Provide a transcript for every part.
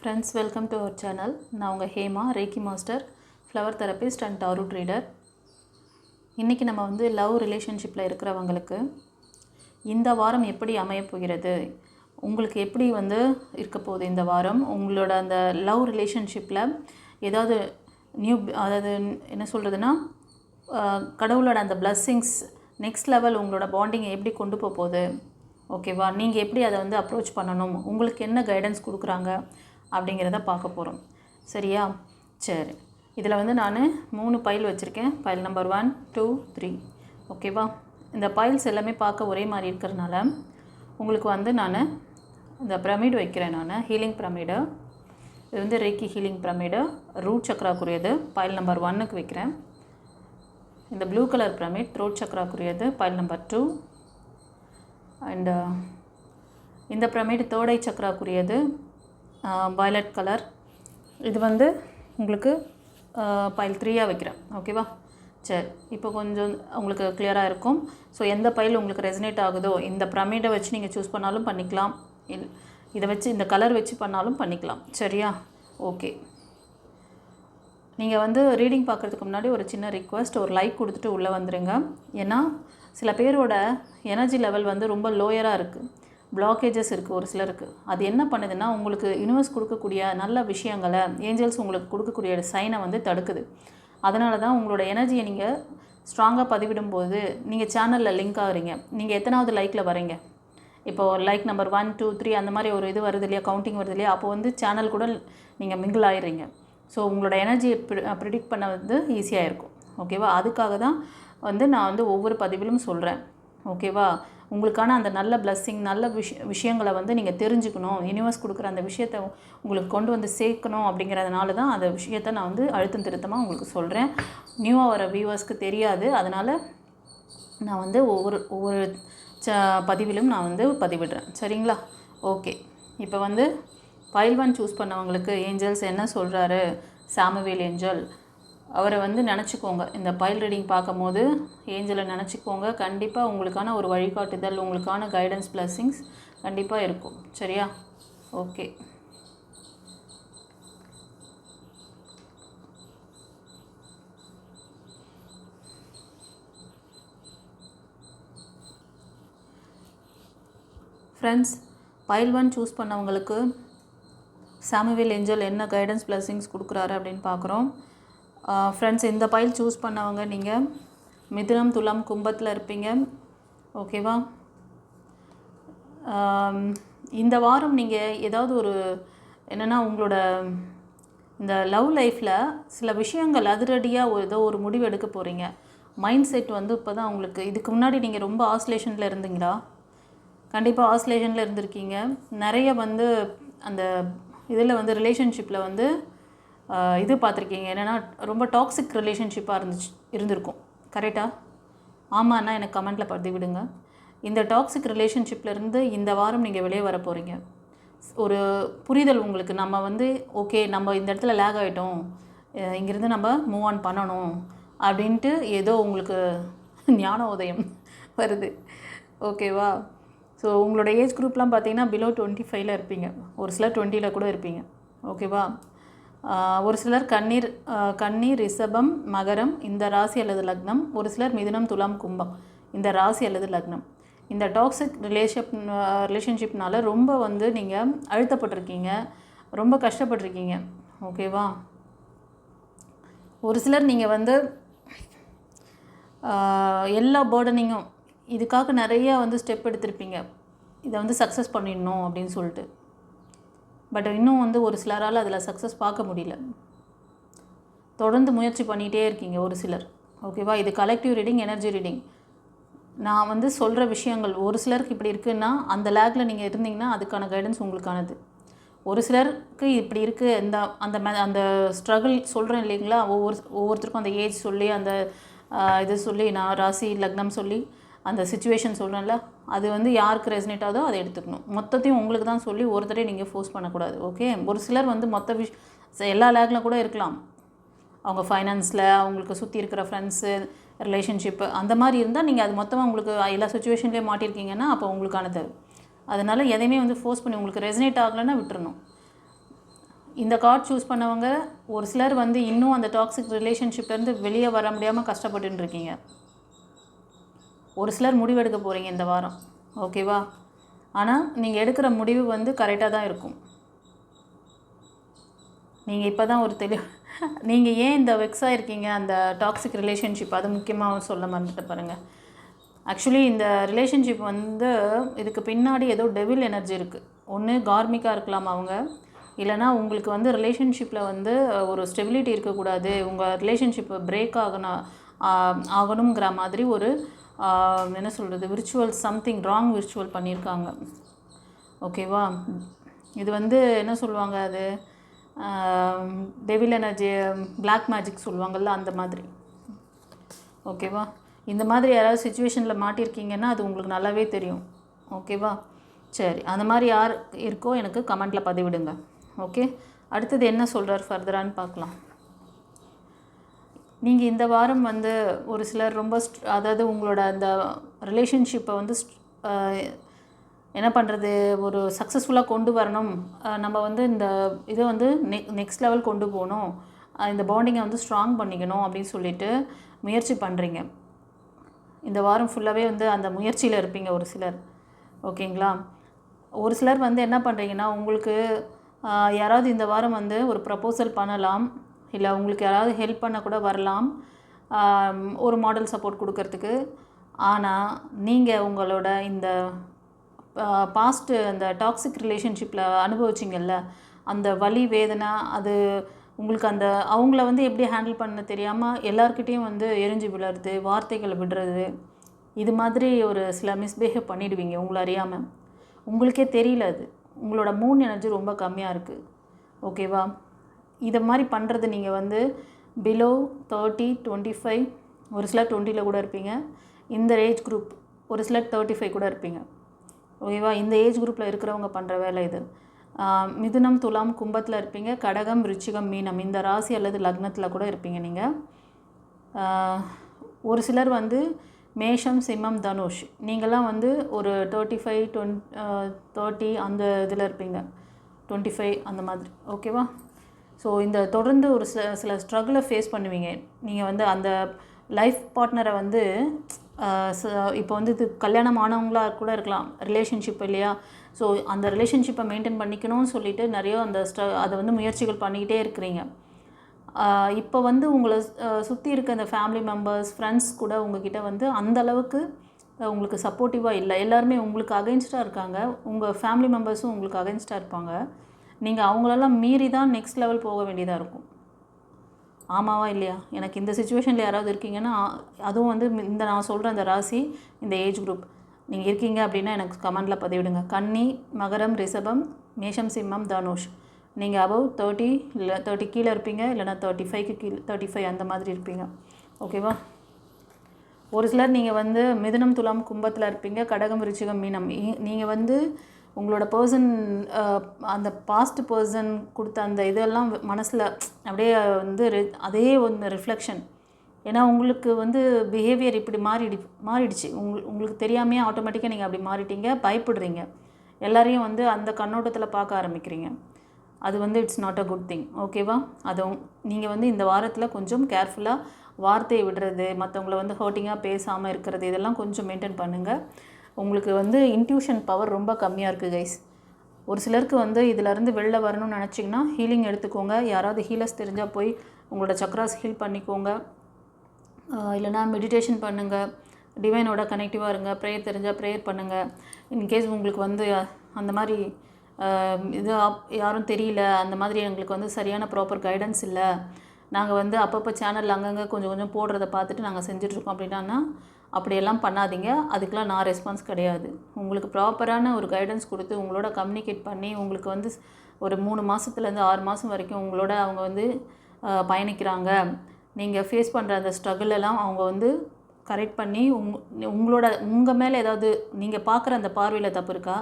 Friends, welcome to our channel. நான் உங்கள் Hema, reiki master, flower therapist and tarot reader. இன்றைக்கி நம்ம வந்து லவ் ரிலேஷன்ஷிப்பில் இருக்கிறவங்களுக்கு இந்த வாரம் எப்படி அமைய போகிறது, உங்களுக்கு எப்படி வந்து இருக்க போகுது இந்த வாரம், உங்களோட அந்த லவ் ரிலேஷன்ஷிப்பில் ஏதாவது அதாவது என்ன சொல்கிறதுனா கடவுளோட அந்த பிளஸ்ஸிங்ஸ் நெக்ஸ்ட் லெவல் உங்களோட பாண்டிங்கை எப்படி கொண்டு போகுது, ஓகேவா, நீங்கள் எப்படி அதை வந்து அப்ரோச் பண்ணணும், உங்களுக்கு என்ன கைடன்ஸ் கொடுக்குறாங்க அப்படிங்கிறத பார்க்க போகிறோம். சரியா? சரி, இதில் வந்து நான் 3 பைல் வச்சுருக்கேன். File number 1, 2, 3. ஓகேவா? இந்த பைல்ஸ் எல்லாமே பார்க்க ஒரே மாதிரி இருக்கிறதுனால உங்களுக்கு வந்து நான் இந்த பிரமிடு வைக்கிறேன். நான் ஹீலிங் பிரமிடு, இது வந்து ரேக்கி ஹீலிங் பிரமிடு, ரூட் சக்ராக்குரியது பைல் நம்பர் 1க்கு வைக்கிறேன். இந்த ப்ளூ கலர் பிரமிட் த்ரோட் சக்ராக்குரியது பைல் நம்பர் 2. அண்டு இந்த பிரமிடு தேர்ட் ஐ சக்ராக்குரியது வயலட் கலர், இது வந்து உங்களுக்கு பைல் 3ஆக வைக்கிறேன். ஓகேவா? சரி, இப்போ கொஞ்சம் உங்களுக்கு கிளியராக இருக்கும். ஸோ எந்த பைல் உங்களுக்கு ரெசனேட் ஆகுதோ இந்த பிரமிடை வச்சு நீங்கள் சூஸ் பண்ணாலும் பண்ணிக்கலாம், இதை வச்சு இந்த கலர் வச்சு பண்ணாலும் பண்ணிக்கலாம். சரியா? ஓகே, நீங்கள் வந்து ரீடிங் பார்க்குறதுக்கு முன்னாடி ஒரு சின்ன ரிக்வெஸ்ட், ஒரு லைக் கொடுத்துட்டு உள்ளே வந்துடுங்க. ஏன்னா சில பேரோட எனர்ஜி லெவல் வந்து ரொம்ப லோயராக இருக்குது, பிளாக்கேஜஸ் இருக்குது ஒரு சிலருக்கு. அது என்ன பண்ணுதுன்னா உங்களுக்கு யூனிவர்ஸ் கொடுக்கக்கூடிய நல்ல விஷயங்களை, ஏஞ்சல்ஸ் உங்களுக்கு கொடுக்கக்கூடிய சைனை வந்து தடுக்குது. அதனால தான் உங்களோட எனர்ஜியை நீங்கள் ஸ்ட்ராங்காக பதிவிடும்போது நீங்கள் சேனலில் லிங்க் ஆகுறீங்க. நீங்கள் எத்தனாவது லைக்கில் வரீங்க, இப்போது லைக் நம்பர் 1, 2, 3 அந்த மாதிரி ஒரு இது வருது இல்லையா, கவுண்டிங் வருது இல்லையா, அப்போ வந்து சேனல் கூட நீங்கள் மிங்கிள் ஆகிடுறீங்க. ஸோ உங்களோட எனர்ஜியை ப்ரிடிக்ட் பண்ண வந்து ஈஸியாக இருக்கும். ஓகேவா? அதுக்காக தான் வந்து நான் வந்து ஒவ்வொரு பதிவிலும் சொல்கிறேன். ஓகேவா? உங்களுக்கான அந்த நல்ல பிளஸ்ஸிங், நல்ல விஷயங்களை வந்து நீங்கள் தெரிஞ்சுக்கணும், யூனிவர்ஸ் கொடுக்குற அந்த விஷயத்தை உங்களுக்கு கொண்டு வந்து சேர்க்கணும். அப்படிங்கிறதுனால தான் அந்த விஷயத்தை நான் வந்து அழுத்தம் திருத்தமாக உங்களுக்கு சொல்கிறேன். நியூவாக வர வியூவர்ஸ்க்கு தெரியாது, அதனால் நான் வந்து ஒவ்வொரு பதிவிலும் நான் வந்து பதிவிடுறேன். சரிங்களா? ஓகே, இப்போ வந்து பைல் 1 சூஸ் பண்ணவங்களுக்கு ஏஞ்சல்ஸ் என்ன சொல்கிறாரு, சாமுவேல் ஏஞ்சல், அவரை வந்து நினச்சிக்கோங்க. இந்த பைல் ரீடிங் பார்க்கும்போது ஏஞ்சலை நினச்சிக்கோங்க. கண்டிப்பாக உங்களுக்கான ஒரு வழிகாட்டுதல், உங்களுக்கான கைடன்ஸ், பிளஸ்ஸிங்ஸ் கண்டிப்பாக இருக்கும். சரியா? ஓகே, ஃப்ரெண்ட்ஸ், பைல் 1 சூஸ் பண்ணவங்களுக்கு சாமுவேல் ஏஞ்சல் என்ன கைடன்ஸ், பிளஸ்ஸிங்ஸ் கொடுக்குறாரு அப்படின்னு பார்க்குறோம். ஃப்ரெண்ட்ஸ், இந்த பைல் சூஸ் பண்ணவங்க நீங்கள் மிதுனம், துலாம், கும்பத்தில் இருப்பீங்க. ஓகேவா? இந்த வாரம் நீங்கள் ஏதாவது ஒரு என்னென்னா உங்களோட இந்த லவ் லைஃப்பில் சில விஷயங்கள் அதிரடியாக ஏதோ ஒரு முடிவு எடுக்க போகிறீங்க. மைண்ட் செட் வந்து இப்போ தான் உங்களுக்கு, இதுக்கு முன்னாடி நீங்கள் ரொம்ப ஆஸ்லேஷனில் இருந்தீங்களா? கண்டிப்பாக ஆஸ்லேஷனில் இருந்திருக்கீங்க. நிறைய வந்து அந்த இதில் வந்து ரிலேஷன்ஷிப்பில் வந்து இது பார்த்துருக்கீங்க, என்னென்னா ரொம்ப டாக்ஸிக் ரிலேஷன்ஷிப்பாக இருந்திருக்கும். கரெக்டாக? ஆமாண்ணா எனக்கு கமெண்ட்டில் பதிவிடுங்க. இந்த டாக்ஸிக் ரிலேஷன்ஷிப்லேருந்து இந்த வாரம் நீங்கள் வெளியே வர போகிறீங்க. ஒரு புரிதல் உங்களுக்கு, நம்ம வந்து ஓகே நம்ம இந்த இடத்துல லேக் ஆகிட்டோம், இங்கேருந்து நம்ம மூவ் ஆன் பண்ணணும் அப்படின்ட்டு ஏதோ உங்களுக்கு ஞான உதயம் வருது. ஓகேவா? ஸோ உங்களோட ஏஜ் குரூப்லாம் பார்த்தீங்கன்னா பிலோ 25 இருப்பீங்க, ஒரு சிலர் 20 கூட இருப்பீங்க. ஓகேவா? ஒரு சிலர் கன்னி, ரிஷபம், மகரம் இந்த ராசி அல்லது லக்னம், ஒரு சிலர் மிதுனம், துலாம், கும்பம் இந்த ராசி அல்லது லக்னம். இந்த டாக்ஸிக் ரிலேஷன்ஷிப்னால ரொம்ப வந்து நீங்கள் அழுத்தப்பட்டிருக்கீங்க, ரொம்ப கஷ்டப்பட்டிருக்கீங்க. ஓகேவா? ஒரு சிலர் நீங்கள் வந்து எல்லா பேர்டனிங்கும் இதுக்காக நிறையா வந்து ஸ்டெப் எடுத்திருப்பீங்க, இதை வந்து சக்ஸஸ் பண்ணிடணும் அப்படின்னு சொல்லிட்டு. பட் இன்னும் வந்து ஒரு சிலரால் அதில் சக்ஸஸ் பார்க்க முடியல. தொடர்ந்து முயற்சி பண்ணிகிட்டே இருக்கீங்க ஒரு சிலர். ஓகேவா? இது கலெக்டிவ் ரீடிங், எனர்ஜி ரீடிங். நான் வந்து சொல்கிற விஷயங்கள் ஒரு சிலருக்கு இப்படி இருக்குன்னா அந்த லேக்கில் நீங்கள் இருந்தீங்கன்னா அதுக்கான கைடன்ஸ் உங்களுக்கானது. ஒரு சிலருக்கு இப்படி இருக்குது, அந்த ஸ்ட்ரகிள் சொல்கிறேன் இல்லைங்களா, ஒவ்வொருத்தருக்கும் அந்த ஏஜ் சொல்லி, அந்த இது சொல்லி, நான் ராசி லக்னம் சொல்லி அந்த சிச்சுவேஷன் சொல்கிறேன்ல, அது வந்து யாருக்கு ரெசனேட் ஆகுதோ அதை எடுத்துக்கணும். மொத்தத்தையும் உங்களுக்கு தான் சொல்லி ஒருத்தரையும் நீங்கள் ஃபோர்ஸ் பண்ணக்கூடாது. ஓகே? ஒரு சிலர் வந்து எல்லா லேக்கில் கூட இருக்கலாம். அவங்க ஃபைனான்ஸில், அவங்களுக்கு சுற்றி இருக்கிற ஃப்ரெண்ட்ஸு, ரிலேஷன்ஷிப்பு அந்த மாதிரி இருந்தால் நீங்கள் அது மொத்தமாக உங்களுக்கு எல்லா சுச்சுவேஷன்லேயும் மாட்டியிருக்கீங்கன்னா அப்போ உங்களுக்கானது. அதனால் எதையுமே வந்து ஃபோர்ஸ் பண்ணி உங்களுக்கு ரெசனேட் ஆகலைன்னா விட்டுறணும். இந்த கார்டு சூஸ் பண்ணவங்க ஒரு சிலர் வந்து இன்னும் அந்த டாக்ஸிக் ரிலேஷன்ஷிப்லேருந்து வெளியே வர முடியாமல் கஷ்டப்பட்டுன்னு இருக்கீங்க. ஒரு சிலர் முடிவெடுக்க போகிறீங்க இந்த வாரம், ஓகேவா? ஆனால் நீங்கள் எடுக்கிற முடிவு வந்து கரெக்டாக தான் இருக்கும். நீங்கள் இப்போ தான் ஒரு நீங்கள் ஏன் இந்த வெக்ஸாக இருக்கீங்க அந்த டாக்ஸிக் ரிலேஷன்ஷிப், அது முக்கியமாக சொல்ல மறந்துட்டு பாருங்கள். ஆக்சுவலி இந்த ரிலேஷன்ஷிப் வந்து இதுக்கு பின்னாடி ஏதோ டெவில் எனர்ஜி இருக்குது. ஒன்று கார்மிக்காக இருக்கலாம் அவங்க, இல்லைனா உங்களுக்கு வந்து ரிலேஷன்ஷிப்பில் வந்து ஒரு ஸ்டெபிலிட்டி இருக்கக்கூடாது, உங்கள் ரிலேஷன்ஷிப் பிரேக் ஆகணுங்கிற மாதிரி ஒரு என்ன சொல்கிறது, விர்ச்சுவல் சம்திங் ராங் விர்ச்சுவல் பண்ணியிருக்காங்க, ஓகேவா? இது வந்து என்ன சொல்லுவாங்க, அது டெவில் எனர்ஜி, பிளாக் மேஜிக் சொல்லுவாங்கள்ல, அந்த மாதிரி, ஓகேவா? இந்த மாதிரி யாராவது சுச்சுவேஷனில் மாட்டியிருக்கீங்கன்னா அது உங்களுக்கு நல்லாவே தெரியும், ஓகேவா? சரி, அந்த மாதிரி யார் இருக்கோ எனக்கு கமெண்ட்டில் பதிவிடுங்க, ஓகே? அடுத்தது என்ன சொல்கிறார் ஃபர்தரான்னு பார்க்கலாம். நீங்கள் இந்த வாரம் வந்து ஒரு சிலர் ரொம்ப அதாவது உங்களோட அந்த ரிலேஷன்ஷிப்பை வந்து என்ன பண்ணுறது, ஒரு சக்ஸஸ்ஃபுல்லாக கொண்டு வரணும், நம்ம வந்து இந்த இதை வந்து நெக்ஸ்ட் லெவல் கொண்டு போகணும், இந்த பாண்டிங்கை வந்து ஸ்ட்ராங் பண்ணிக்கணும் அப்படின்னு சொல்லிட்டு முயற்சி பண்ணுறீங்க. இந்த வாரம் ஃபுல்லாகவே வந்து அந்த முயற்சியில் இருப்பீங்க ஒரு சிலர், ஓகேங்களா? ஒரு சிலர் வந்து என்ன பண்ணுறீங்கன்னா, உங்களுக்கு யாராவது இந்த வாரம் வந்து ஒரு ப்ரப்போசல் பண்ணலாம், இல்லை உங்களுக்கு யாராவது ஹெல்ப் பண்ண கூட வரலாம், ஒரு மாடல் சப்போர்ட் கொடுக்கறதுக்கு. ஆனால் நீங்கள் உங்களோட இந்த பாஸ்ட்டு அந்த டாக்ஸிக் ரிலேஷன்ஷிப்பில் அனுபவிச்சிங்கல்ல, அந்த வலி வேதனை, அது உங்களுக்கு அந்த அவங்கள வந்து எப்படி ஹேண்டில் பண்ண தெரியாமல் எல்லாருக்கிட்டேயும் வந்து எரிஞ்சு விழுறது, வார்த்தைகளை விடுறது, இது மாதிரி ஒரு சில மிஸ்பிஹேவ் பண்ணிவிடுவீங்க உங்களை அறியாமல். உங்களுக்கே தெரியல, அது உங்களோட மூன் எனர்ஜி ரொம்ப கம்மியாக இருக்குது, ஓகேவா? இதை மாதிரி பண்ணுறது நீங்கள் வந்து பிலோ 30, 25, ஒரு சிலர் 20 கூட இருப்பீங்க. இந்த ஏஜ் குரூப் ஒரு சிலர் 35 கூட இருப்பீங்க, ஓகேவா? இந்த ஏஜ் குரூப்பில் இருக்கிறவங்க பண்ணுற வேலை இது. மிதுனம், துலாம், கும்பத்தில் இருப்பீங்க. கடகம், விருச்சிகம், மீனம் இந்த ராசி அல்லது லக்னத்தில் கூட இருப்பீங்க நீங்கள். ஒரு சிலர் வந்து மேஷம், சிம்மம், தனுஷ், நீங்கள்லாம் வந்து ஒரு 35, 30 அந்த இதில் இருப்பீங்க, 25 அந்த மாதிரி, ஓகேவா? ஸோ இந்த தொடர்ந்து ஒரு சில ஸ்ட்ரகிளை ஃபேஸ் பண்ணுவீங்க. நீங்கள் வந்து அந்த லைஃப் பார்ட்னரை வந்து இப்போ வந்து இது கல்யாணம் ஆனவங்களாக கூட இருக்கலாம், ரிலேஷன்ஷிப் இல்லையா? ஸோ அந்த ரிலேஷன்ஷிப்பை மெயின்டைன் பண்ணிக்கணும்னு சொல்லிட்டு நிறைய அந்த அதை வந்து முயற்சிகள் பண்ணிக்கிட்டே இருக்கிறீங்க. இப்போ வந்து உங்களை சுற்றி இருக்க அந்த ஃபேமிலி மெம்பர்ஸ், ஃப்ரெண்ட்ஸ் கூட உங்ககிட்ட வந்து அந்தளவுக்கு உங்களுக்கு சப்போர்ட்டிவாக இல்லை. எல்லாருமே உங்களுக்கு அகைன்ஸ்டாக இருக்காங்க. உங்கள் ஃபேமிலி மெம்பர்ஸும் உங்களுக்கு அகைன்ஸ்டாக இருப்பாங்க. நீங்கள் அவங்களெல்லாம் மீறி தான் நெக்ஸ்ட் லெவல் போக வேண்டியதாக இருக்கும். ஆமாவா இல்லையா? எனக்கு இந்த சிச்சுவேஷனில் யாராவது இருக்கீங்கன்னா, அதுவும் வந்து இந்த நான் சொல்கிற அந்த ராசி, இந்த ஏஜ் குரூப் நீங்கள் இருக்கீங்க அப்படின்னா எனக்கு கமெண்டில் பதிவிடுங்க. கன்னி, மகரம், ரிஷபம், மேஷம், சிம்மம், தனுஷ், நீங்கள் அபவ் 30 இல்லை 30 கீழே இருப்பீங்க, இல்லைனா 35க்கு கீழே 35 அந்த மாதிரி இருப்பீங்க, ஓகேவா? ஒரு சிலர் நீங்கள் வந்து மிதுனம், துலாம், கும்பத்தில் இருப்பீங்க. கடகம், விருச்சிகம், மீனம், நீங்கள் வந்து உங்களோட பர்சன் அந்த பாஸ்ட் பர்சன் கொடுத்த அந்த இதெல்லாம் மனசில் அப்படியே வந்து அதே ஒன்று ரிஃப்ளெக்ஷன். ஏன்னா உங்களுக்கு வந்து பிஹேவியர் இப்படி மாறிடுச்சு, உங்களுக்கு தெரியாமையே ஆட்டோமேட்டிக்காக நீங்கள் அப்படி மாறிட்டீங்க, பயப்படுறீங்க, எல்லாரையும் வந்து அந்த கண்ணோட்டத்தில் பார்க்க ஆரம்பிக்கிறீங்க. அது வந்து it's not a good thing, ஓகேவா? அது நீங்கள் வந்து இந்த வாரத்தில் கொஞ்சம் கேர்ஃபுல்லாக வார்த்தையை விடுறது, மற்றவங்கள வந்து ஹர்ட்டிங்காக பேசாமல் இருக்கிறது, இதெல்லாம் கொஞ்சம் மெயின்டைன் பண்ணுங்கள். உங்களுக்கு வந்து இன்ட்யூஷன் பவர் ரொம்ப கம்மியாக இருக்குது கைஸ். ஒரு சிலருக்கு வந்து இதிலேருந்து வெளில வரணும்னு நினச்சிங்கன்னா ஹீலிங் எடுத்துக்கோங்க. யாராவது ஹீலர்ஸ் தெரிஞ்சால் போய் உங்களோட சக்ராஸ் ஹீல் பண்ணிக்கோங்க, இல்லைனா மெடிடேஷன் பண்ணுங்கள், டிவைனோட கனெக்டிவாக இருங்க, ப்ரேயர் தெரிஞ்சால் ப்ரேயர் பண்ணுங்கள். இன்கேஸ் உங்களுக்கு வந்து அந்த மாதிரி இது யாரும் தெரியல, அந்த மாதிரி எங்களுக்கு வந்து சரியான ப்ராப்பர் கைடன்ஸ் இல்லை, நாங்கள் வந்து அப்பப்போ சேனல் அங்கங்கே கொஞ்சம் கொஞ்சம் போடுறத பார்த்துட்டு நாங்கள் செஞ்சிட்ருக்கோம் அப்படின்னா அப்படியெல்லாம் பண்ணாதீங்க. அதுக்கெலாம் நான் ரெஸ்பான்ஸ் கிடையாது. உங்களுக்கு ப்ராப்பரான ஒரு கைடன்ஸ் கொடுத்து உங்களோட கம்யூனிகேட் பண்ணி உங்களுக்கு வந்து ஒரு 3 மாதத்துலேருந்து 6 மாதம் வரைக்கும் உங்களோட அவங்க வந்து பயணிக்கிறாங்க. நீங்கள் ஃபேஸ் பண்ணுற அந்த ஸ்ட்ரகிளெல்லாம் அவங்க வந்து கரெக்ட் பண்ணி உங்கள் மேலே ஏதாவது நீங்கள் பார்க்குற அந்த பார்வையில் தப்பு இருக்கா,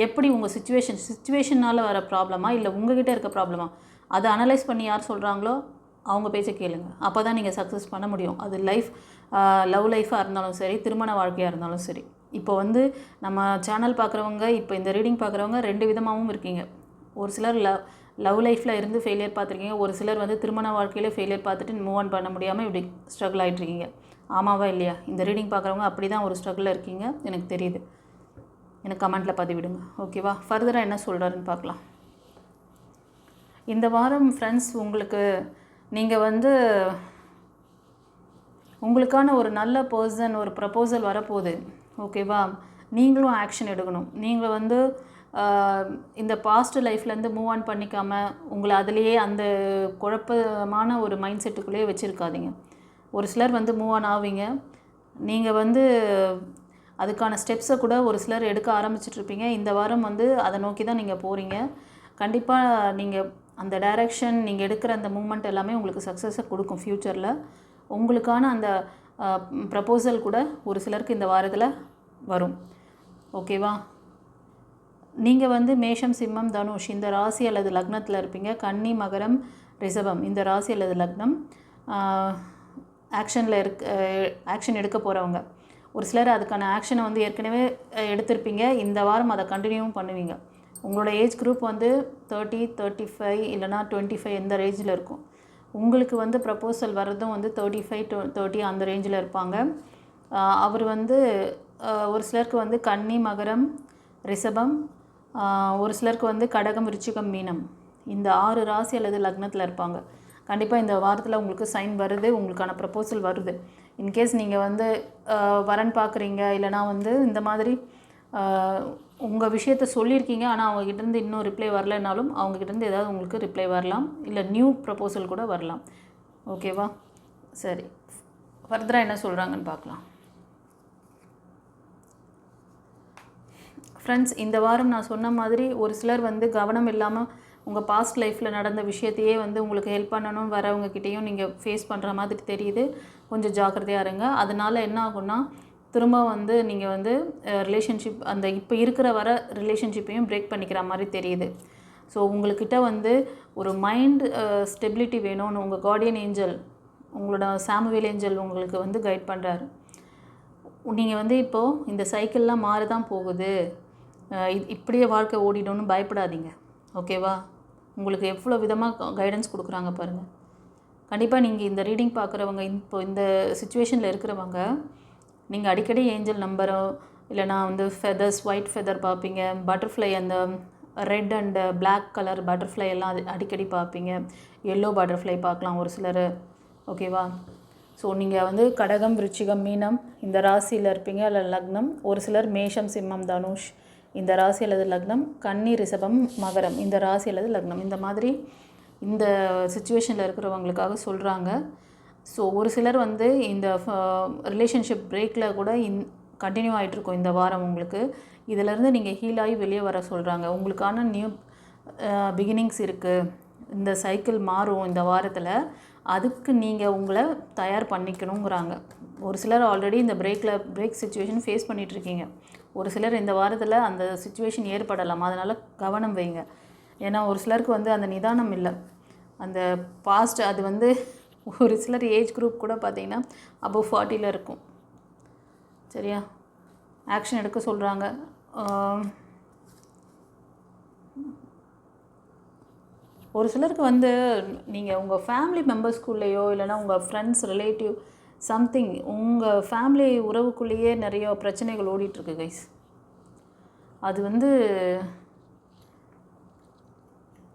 எப்படி உங்கள் சுச்சுவேஷனால் வர ப்ராப்ளமா இல்லை உங்கள்கிட்ட இருக்க ப்ராப்ளமா, அதை அனலைஸ் பண்ணி யார் சொல்கிறாங்களோ அவங்க பேச்சை கேளுங்க. அப்போ தான் நீங்கள் சக்ஸஸ் பண்ண முடியும். அது லவ் லைஃபாக இருந்தாலும் சரி, திருமண வாழ்க்கையாக இருந்தாலும் சரி. இப்போ வந்து நம்ம சேனல் பார்க்குறவங்க, இப்போ இந்த ரீடிங் பார்க்குறவங்க 2 விதமாகவும் இருக்கீங்க. ஒரு சிலர் லவ் லைஃப்பில் இருந்து ஃபெயிலியர் பார்த்துருக்கீங்க. ஒரு சிலர் வந்து திருமண வாழ்க்கையில் ஃபெயிலியர் பார்த்துட்டு மூவ் ஆன் பண்ண முடியாமல் இப்படி ஸ்ட்ரகிள் ஆகிட்ருக்கீங்க. ஆமாவா இல்லையா? இந்த ரீடிங் பார்க்குறவங்க அப்படி தான் ஒரு ஸ்ட்ரகிளில் இருக்கீங்க, எனக்கு தெரியுது. எனக்கு கமெண்ட்டில் பதிவிடுங்க. ஓகேவா? ஃபர்தராக என்ன சொல்கிறாருன்னு பார்க்கலாம். இந்த வாரம் ஃப்ரெண்ட்ஸ் உங்களுக்கு நீங்கள் வந்து உங்களுக்கான ஒரு நல்ல பர்சன், ஒரு ப்ரப்போசல் வரப்போகுது. ஓகேவா? நீங்களும் ஆக்ஷன் எடுக்கணும். நீங்கள் வந்து இந்த பாஸ்ட் லைஃப்லேருந்து மூவ் ஆன் பண்ணிக்காமல் உங்களை அதிலேயே அந்த குழப்பமான ஒரு மைண்ட் செட்டுக்குள்ளேயே வச்சுருக்காதீங்க. ஒரு சிலர் வந்து மூவ் ஆன் ஆவீங்க. நீங்கள் வந்து அதுக்கான ஸ்டெப்ஸை கூட ஒரு சிலர் எடுக்க ஆரம்பிச்சிட்ருப்பீங்க. இந்த வாரம் வந்து அதை நோக்கி தான் நீங்கள் போகிறீங்க. கண்டிப்பாக நீங்கள் அந்த டைரெக்ஷன், நீங்கள் எடுக்கிற அந்த மூமெண்ட் எல்லாமே உங்களுக்கு சக்ஸஸை கொடுக்கும் ஃப்யூச்சரில். உங்களுக்கான அந்த ப்ரப்போசல் கூட ஒரு சிலருக்கு இந்த வாரத்தில் வரும். ஓகேவா? நீங்கள் வந்து மேஷம், சிம்மம், தனுஷ் இந்த ராசி அல்லது லக்னத்தில் இருப்பீங்க. கன்னி, மகரம், ரிஷபம் இந்த ராசி அல்லது லக்னம். ஆக்ஷன் எடுக்க போகிறவங்க ஒரு சிலர் அதுக்கான ஆக்ஷனை வந்து ஏற்கனவே எடுத்திருப்பீங்க. இந்த வாரம் அதை கண்டினியூவும் பண்ணுவீங்க. உங்களோட ஏஜ் குரூப் வந்து 30, 35 இல்லைனா 25 எந்த ரேஞ்சில் இருக்கும். உங்களுக்கு வந்து ப்ரப்போசல் வர்றதும் வந்து 35 to 30 அந்த ரேஞ்சில் இருப்பாங்க. அவர் வந்து ஒரு சிலருக்கு வந்து கன்னி, மகரம், ரிஷபம், ஒரு சிலருக்கு வந்து கடகம், விருச்சிகம், மீனம் இந்த 6 ராசி அல்லது லக்னத்தில் இருப்பாங்க. கண்டிப்பாக இந்த வாரத்தில் உங்களுக்கு சைன் வருது, உங்களுக்கான ப்ரப்போசல் வருது. இன்கேஸ் நீங்கள் வந்து வரன் பார்க்குறீங்க, இல்லைனா வந்து இந்த மாதிரி உங்கள் விஷயத்த சொல்லியிருக்கீங்க, ஆனால் அவங்ககிட்டேருந்து இன்னும் ரிப்ளை வரலைனாலும் அவங்ககிட்டேருந்து ஏதாவது உங்களுக்கு ரிப்ளை வரலாம், இல்லை நியூ ப்ரப்போசல் கூட வரலாம். ஓகேவா? சரி, ஃபர்தராக என்ன சொல்கிறாங்கன்னு பார்க்கலாம். ஃப்ரெண்ட்ஸ், இந்த வாரம் நான் சொன்ன மாதிரி ஒரு சிலர் வந்து கவனம் இல்லாமல் உங்கள் பாஸ்ட் லைஃப்பில் நடந்த விஷயத்தையே வந்து உங்களுக்கு ஹெல்ப் பண்ணணும்னு வரவங்கக்கிட்டேயும் நீங்கள் ஃபேஸ் பண்ணுற மாதிரி தெரியுது. கொஞ்சம் ஜாக்கிரதையாக இருங்க. அதனால் என்ன ஆகும்னா திரும்ப வந்து நீங்கள் வந்து ரிலேஷன்ஷிப் அந்த இப்போ இருக்கிற ரிலேஷன்ஷிப்பையும் பிரேக் பண்ணிக்கிற மாதிரி தெரியுது. ஸோ உங்கள்கிட்ட வந்து ஒரு மைண்ட் ஸ்டெபிலிட்டி வேணும்னு உங்கள் கார்டியன் ஏஞ்சல், உங்களோட சாமுவேல் ஏஞ்சல் உங்களுக்கு வந்து கைட் பண்ணுறாரு. நீங்கள் வந்து இப்போது இந்த சைக்கிள்லாம் மாறி தான் போகுது, இப்படியே வாழ்க்கை ஓடிடணும்னு பயப்படாதீங்க. ஓகேவா? உங்களுக்கு எவ்வளோ விதமாக கைடன்ஸ் கொடுக்குறாங்க பாருங்கள். கண்டிப்பாக நீங்கள் இந்த ரீடிங் பார்க்குறவங்க, இப்போ இந்த சுச்சுவேஷனில் இருக்கிறவங்க, நீங்கள் அடிக்கடி ஏஞ்சல் நம்பரோ இல்லைனா வந்து ஃபெதர்ஸ், ஒயிட் ஃபெதர் பார்ப்பீங்க. பட்டர்ஃப்ளை, அந்த red and black colour butterfly எல்லாம் அடிக்கடி பார்ப்பீங்க. எல்லோ பட்டர்ஃப்ளை பார்க்கலாம் ஒரு சிலர். ஓகேவா? ஸோ நீங்கள் வந்து கடகம், விருச்சிகம், மீனம் இந்த ராசியில் இருப்பீங்க அல்லது லக்னம். ஒரு சிலர் மேஷம், சிம்மம், தனுஷ் இந்த ராசி அல்லது லக்னம். கன்னி, ரிஷபம், மகரம் இந்த ராசி அல்லது லக்னம். இந்த மாதிரி இந்த சுச்சுவேஷனில் இருக்கிறவங்களுக்காக சொல்கிறாங்க. ஸோ ஒரு சிலர் வந்து இந்த ரிலேஷன்ஷிப் பிரேக்கில் கூட கண்டினியூ ஆகிட்ருக்கோம் இந்த வாரம் உங்களுக்கு. இதிலேருந்து நீங்கள் ஹீல் ஆகி வெளியே வர சொல்கிறாங்க. உங்களுக்கான நியூ பிகினிங்ஸ் இருக்குது. இந்த சைக்கிள் மாறும் இந்த வாரத்தில். அதுக்கு நீங்கள் உங்களை தயார் பண்ணிக்கணுங்கிறாங்க. ஒரு சிலர் ஆல்ரெடி இந்த பிரேக் சுச்சுவேஷன் ஃபேஸ் பண்ணிகிட்ருக்கீங்க. ஒரு சிலர் இந்த வாரத்தில் அந்த சுச்சுவேஷன் ஏற்படலாம். அதனால் கவனம் வைங்க. ஏன்னா ஒரு சிலருக்கு வந்து அந்த நிதானம் இல்லை. அந்த பாஸ்ட் அது வந்து ஒரு சிலர் ஏஜ் குரூப் கூட பார்த்திங்கன்னா அபவ் 40 இருக்கும். சரியா? ஆக்ஷன் எடுக்க சொல்கிறாங்க. ஒரு சிலருக்கு வந்து நீங்கள் உங்கள் ஃபேமிலி மெம்பர்ஸ்குள்ளேயோ இல்லைனா உங்கள் ஃப்ரெண்ட்ஸ், ரிலேட்டிவ் சம்திங் உங்கள் ஃபேமிலி உறவுக்குள்ளேயே நிறைய பிரச்சனைகள் ஓடிட்டுருக்கு கைஸ். அது வந்து